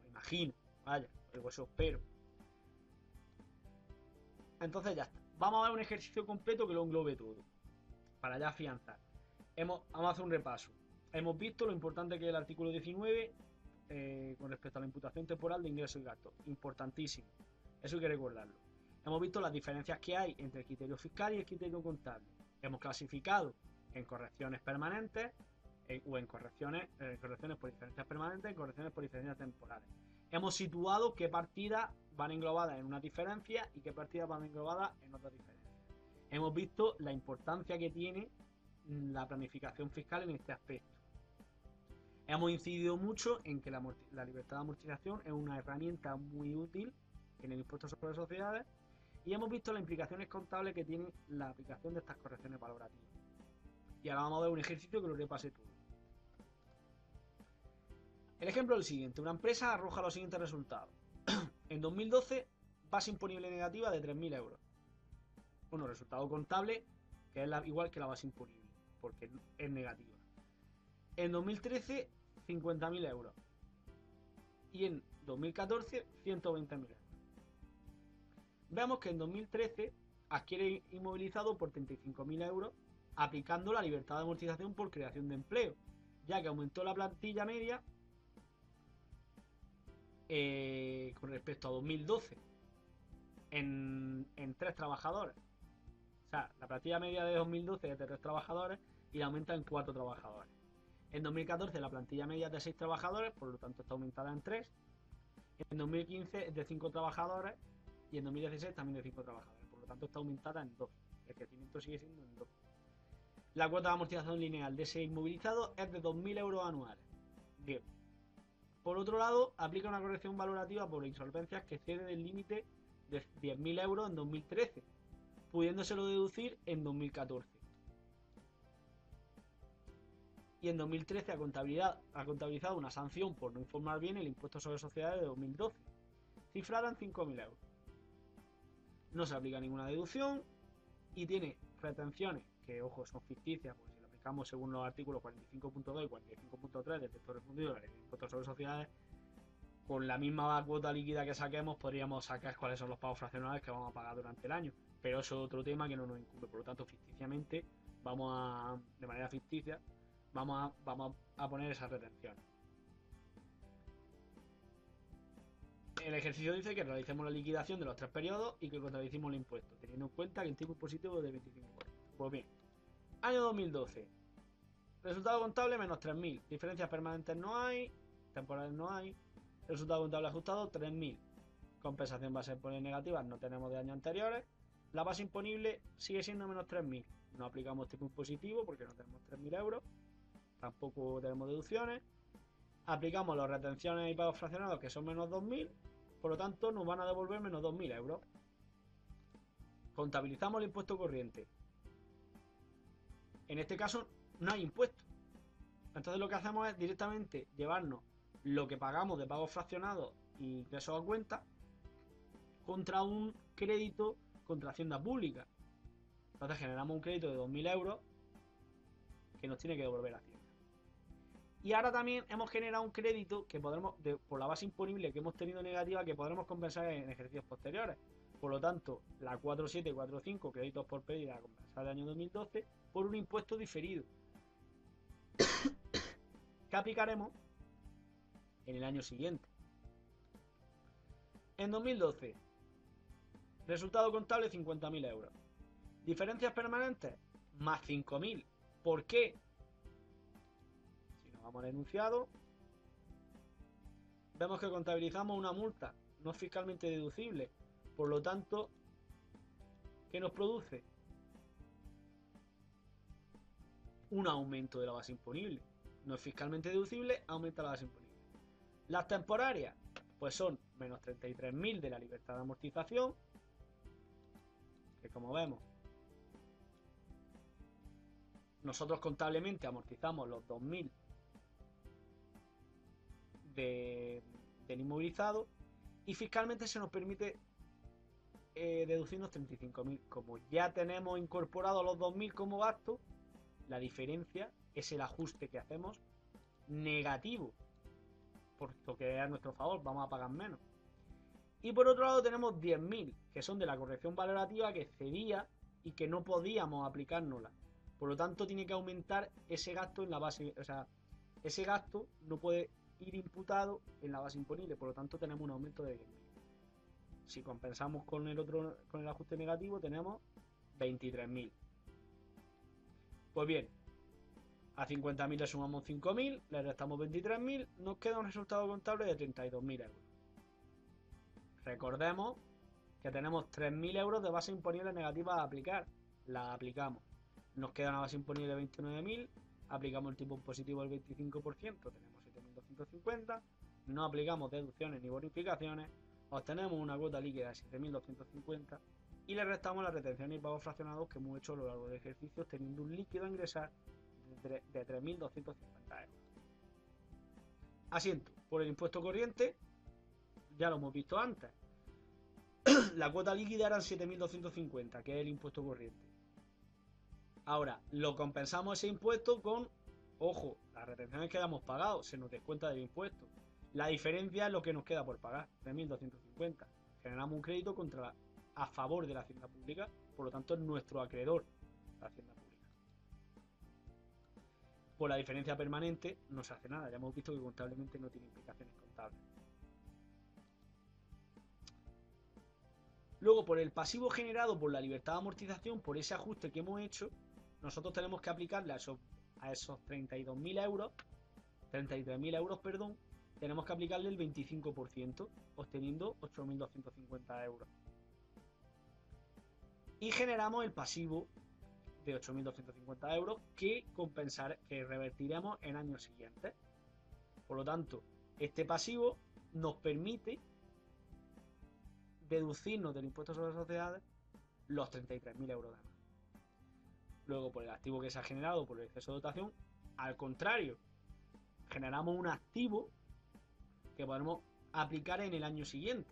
Me imagino, vaya, eso espero. Entonces ya está. Vamos a ver un ejercicio completo que lo englobe todo, para ya afianzar. Vamos a hacer un repaso. Hemos visto lo importante que es el artículo 19 con respecto a la imputación temporal de ingresos y gastos. Importantísimo. Eso hay que recordarlo. Hemos visto las diferencias que hay entre el criterio fiscal y el criterio contable. Hemos clasificado en correcciones permanentes, o en correcciones por diferencias permanentes, en correcciones por diferencias temporales. Hemos situado qué partidas van englobadas en una diferencia y qué partidas van englobadas en otras diferencias. Hemos visto la importancia que tiene la planificación fiscal en este aspecto. Hemos incidido mucho en que la libertad de amortización es una herramienta muy útil en el impuesto sobre sociedades y hemos visto las implicaciones contables que tiene la aplicación de estas correcciones valorativas. Y ahora vamos a ver un ejercicio que lo repase todo. El ejemplo es el siguiente. Una empresa arroja los siguientes resultados. En 2012, base imponible negativa de 3.000 euros. Bueno, resultado contable que es igual que la base imponible, porque es negativa. En 2013, 50.000 euros. Y en 2014, 120.000 euros. Veamos que en 2013 adquiere inmovilizado por 35.000 euros aplicando la libertad de amortización por creación de empleo, ya que aumentó la plantilla media con respecto a 2012 en 3 trabajadores. O sea, la plantilla media de 2012 es de 3 trabajadores y la aumenta en 4 trabajadores. En 2014 la plantilla media es de 6 trabajadores, por lo tanto está aumentada en 3. En 2015 es de 5 trabajadores y en 2016 también de 5 trabajadores, por lo tanto está aumentada en 2. El crecimiento sigue siendo en 2. La cuota de amortización lineal de ese inmovilizado es de 2.000 euros anuales. Bien. Por otro lado, aplica una corrección valorativa por insolvencias que excede del límite de 10.000 euros en 2013, pudiéndoselo deducir en 2014. Y en 2013 ha contabilizado una sanción por no informar bien el impuesto sobre sociedades de 2012, cifrada en 5.000 euros. No se aplica ninguna deducción y tiene retenciones que, ojo, son ficticias, porque si lo aplicamos según los artículos 45.2 y 45.3 del texto refundido de la ley de impuestos sobre sociedades, con la misma cuota líquida que saquemos podríamos sacar cuáles son los pagos fraccionales que vamos a pagar durante el año, pero eso es otro tema que no nos incumbe. Por lo tanto, ficticiamente de manera ficticia vamos a poner esas retenciones. El ejercicio dice que realicemos la liquidación de los 3 periodos y que contabilicemos el impuesto, teniendo en cuenta que el tipo impositivo es de 25%. Pues bien, año 2012, resultado contable menos 3.000, diferencias permanentes no hay, temporales no hay, resultado contable ajustado 3.000, compensación base por negativas no tenemos de años anteriores, la base imponible sigue siendo menos 3.000, no aplicamos tipo impositivo porque no tenemos 3.000 euros, tampoco tenemos deducciones, aplicamos las retenciones y pagos fraccionados que son menos 2.000, por lo tanto nos van a devolver menos 2.000 euros. Contabilizamos el impuesto corriente. En este caso no hay impuesto. Entonces lo que hacemos es directamente llevarnos lo que pagamos de pagos fraccionados y ingresos a cuenta contra un crédito contra Hacienda Pública. Entonces generamos un crédito de 2.000 euros que nos tiene que devolver Hacienda. Y ahora también hemos generado un crédito que podremos, por la base imponible que hemos tenido negativa, que podremos compensar en ejercicios posteriores. Por lo tanto, la 47 y 45, créditos por pérdida a compensar del año 2012, por un impuesto diferido que aplicaremos en el año siguiente. En 2012, resultado contable 50.000 euros. Diferencias permanentes, más 5.000. ¿Por qué? Si nos vamos al enunciado, vemos que contabilizamos una multa no fiscalmente deducible. Por lo tanto, ¿qué nos produce? Un aumento de la base imponible. No es fiscalmente deducible, aumenta la base imponible. Las temporarias, pues son menos 33.000 de la libertad de amortización, que como vemos, nosotros contablemente amortizamos los 2.000 del inmovilizado y fiscalmente se nos permite deducirnos 35.000. Como ya tenemos incorporado los 2.000 como gasto, la diferencia es el ajuste que hacemos negativo, puesto que es a nuestro favor, vamos a pagar menos. Y por otro lado tenemos 10.000, que son de la corrección valorativa que cedía y que no podíamos aplicárnosla. Por lo tanto, tiene que aumentar ese gasto en la base, o sea, ese gasto no puede ir imputado en la base imponible, por lo tanto tenemos un aumento de 10.000. Si compensamos con el ajuste negativo, tenemos 23.000. Pues bien, A 50.000 le sumamos 5.000, le restamos 23.000, nos queda un resultado contable de 32.000 euros. Recordemos que tenemos 3.000 euros de base imponible negativa a aplicar. La aplicamos. Nos queda una base imponible de 29.000, aplicamos el tipo impositivo del 25%, tenemos 7.250, no aplicamos deducciones ni bonificaciones, obtenemos una cuota líquida de 7.250 y le restamos las retenciones y pagos fraccionados que hemos hecho a lo largo del ejercicio, teniendo un líquido a ingresar de 3.250 euros. Asiento por el impuesto corriente, ya lo hemos visto antes. La cuota líquida eran 7.250, que es el impuesto corriente. Ahora, lo compensamos ese impuesto con, ojo, las retenciones que hayamos pagado, se nos descuenta del impuesto. La diferencia es lo que nos queda por pagar, 3.250. Generamos un crédito a favor de la hacienda pública, por lo tanto es nuestro acreedor la hacienda pública. Por la diferencia permanente no se hace nada, ya hemos visto que contablemente no tiene implicaciones contables. Luego, por el pasivo generado por la libertad de amortización, por ese ajuste que hemos hecho, nosotros tenemos que aplicarle a esos 32.000 euros, 33.000 euros, perdón, tenemos que aplicarle el 25%, obteniendo 8.250 euros. Y generamos el pasivo de 8.250 euros que revertiremos en años siguientes. Por lo tanto, este pasivo nos permite deducirnos del impuesto sobre sociedades los 33.000 euros de más. Luego, por el activo que se ha generado por el exceso de dotación, al contrario, generamos un activo que podemos aplicar en el año siguiente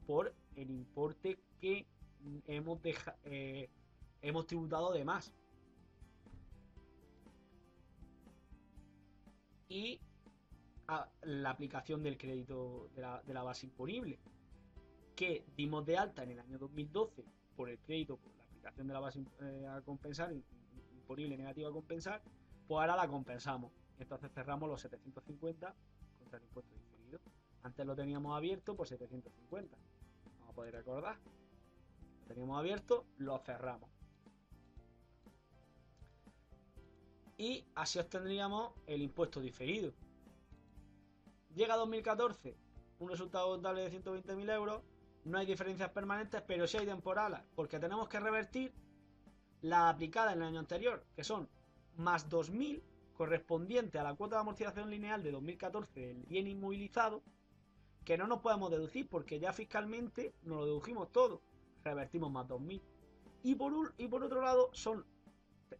por el importe que hemos tributado de más. Y la aplicación del crédito de la base imponible que dimos de alta en el año 2012 por el crédito, por la aplicación de la base a compensar, imponible negativa a compensar, pues ahora la compensamos. Entonces cerramos los 750 contra el impuesto diferido. Antes lo teníamos abierto por 750. Vamos a poder recordar. Lo teníamos abierto, lo cerramos. Y así obtendríamos el impuesto diferido. Llega 2014, un resultado contable de 120.000 euros. No hay diferencias permanentes, pero sí hay temporales, porque tenemos que revertir la aplicada en el año anterior, que son más 2.000 correspondiente a la cuota de amortización lineal de 2014 del bien inmovilizado, que no nos podemos deducir porque ya fiscalmente nos lo dedujimos todo. Revertimos más 2.000. Y por otro lado,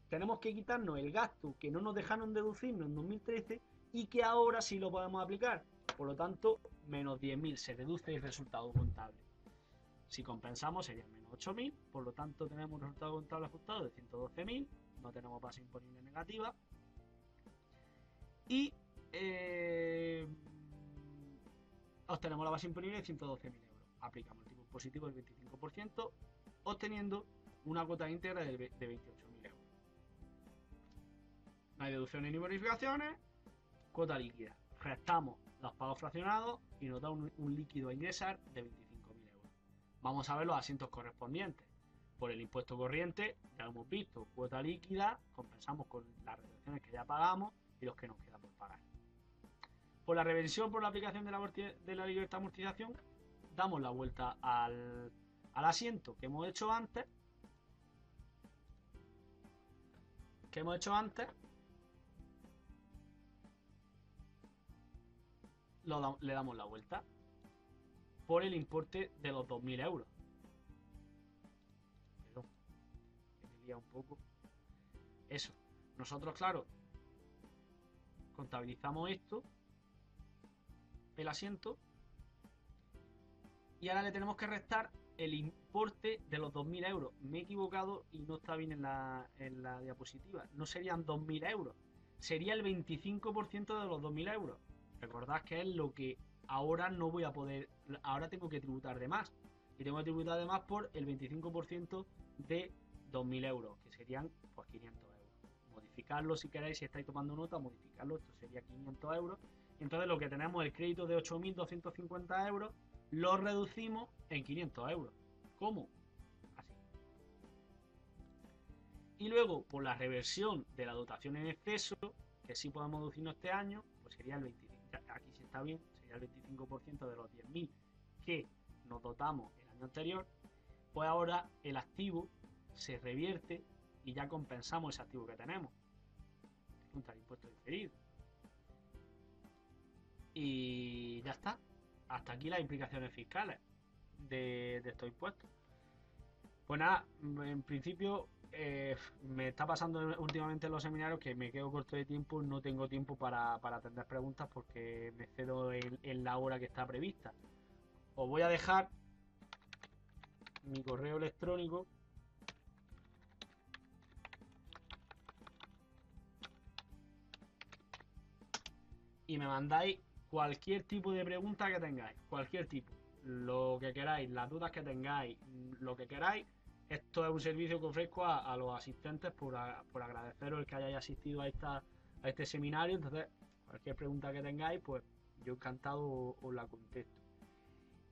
tenemos que quitarnos el gasto que no nos dejaron deducirnos en 2013 y que ahora sí lo podemos aplicar. Por lo tanto, menos 10.000 se deduce el resultado contable. Si compensamos serían menos 8.000, por lo tanto tenemos un resultado contable ajustado de 112.000, no tenemos base imponible negativa y obtenemos la base imponible de 112.000 euros. Aplicamos el tipo impositivo del 25%, obteniendo una cuota íntegra de 28.000 euros. No hay deducciones ni bonificaciones, cuota líquida. Restamos los pagos fraccionados y nos da un líquido a ingresar de 25.000 euros. Vamos a ver los asientos correspondientes. Por el impuesto corriente, ya lo hemos visto, cuota líquida, compensamos con las retenciones que ya pagamos y los que nos quedan por pagar. Por la reversión por la aplicación de la libertad de amortización, damos la vuelta al asiento que hemos hecho antes. Le damos la vuelta por el importe de los 2.000 euros. Perdón, que me lía un poco. Eso. Nosotros, claro, contabilizamos esto, el asiento, y ahora le tenemos que restar el importe de los 2.000 euros. Me he equivocado y no está bien en la diapositiva. No serían 2.000 euros, sería el 25% de los 2.000 euros. Recordad que es lo que ahora no voy a poder, ahora tengo que tributar de más. Y tengo que tributar de más por el 25% de 2.000 euros, que serían pues 500 euros. Modificarlo si queréis, si estáis tomando nota, modificarlo, esto sería 500 euros. Entonces lo que tenemos es el crédito de 8.250 euros, lo reducimos en 500 euros. ¿Cómo? Así. Y luego, por la reversión de la dotación en exceso, que sí podemos deducirnos este año, pues sería el 25%, aquí sí está bien, sería el 25% de los 10.000 que nos dotamos el año anterior, pues ahora el activo se revierte y ya compensamos ese activo que tenemos contra el impuesto diferido. Y ya está. Hasta aquí las implicaciones fiscales de estos impuestos. Pues nada, en principio me está pasando últimamente en los seminarios que me quedo corto de tiempo, no tengo tiempo para atender preguntas porque me cedo en la hora que está prevista. Os voy a dejar mi correo electrónico y me mandáis cualquier tipo de pregunta que tengáis, cualquier tipo, lo que queráis, las dudas que tengáis, lo que queráis. Esto es un servicio que ofrezco a los asistentes por agradeceros el que hayáis asistido a este seminario. Entonces, cualquier pregunta que tengáis, pues yo encantado os la contesto.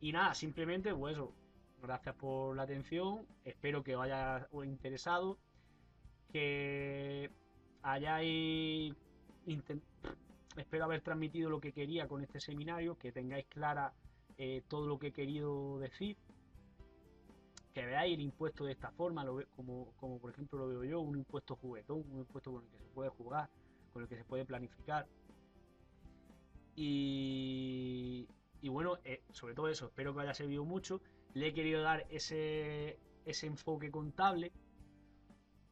Y nada, simplemente pues eso, gracias por la atención, espero que os haya interesado, que hayáis espero haber transmitido lo que quería con este seminario, que tengáis clara todo lo que he querido decir, que veáis el impuesto de esta forma, como por ejemplo lo veo yo, un impuesto juguetón, un impuesto con el que se puede jugar, con el que se puede planificar. Y bueno, sobre todo eso, espero que os haya servido mucho. Le he querido dar ese enfoque contable,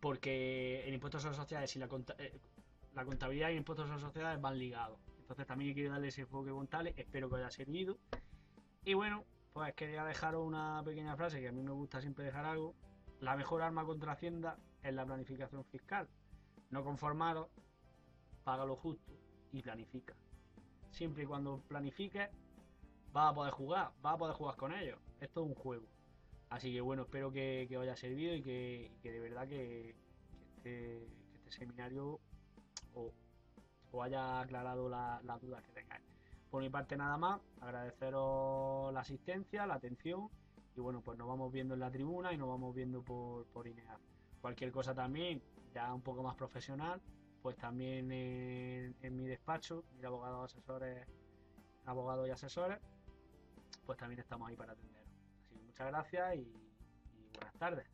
porque el impuesto sobre sociedades y la contabilidad y el impuesto sobre sociedades van ligados. Entonces también he querido darle ese enfoque contable, espero que os haya servido. Y bueno, pues quería dejaros una pequeña frase que a mí me gusta siempre dejar algo. La mejor arma contra Hacienda es la planificación fiscal. No conformaros, paga lo justo y planifica. Siempre y cuando planifiques, vas a poder jugar con ellos. Esto es un juego. Así que bueno, espero que os haya servido y que de verdad que este seminario os haya aclarado las dudas que tengáis. Por mi parte nada más, agradeceros la asistencia, la atención y bueno, pues nos vamos viendo en la tribuna y nos vamos viendo por INEAF. Cualquier cosa también, ya un poco más profesional, pues también en mi despacho, mis abogados y asesores, pues también estamos ahí para atenderos. Así que muchas gracias y buenas tardes.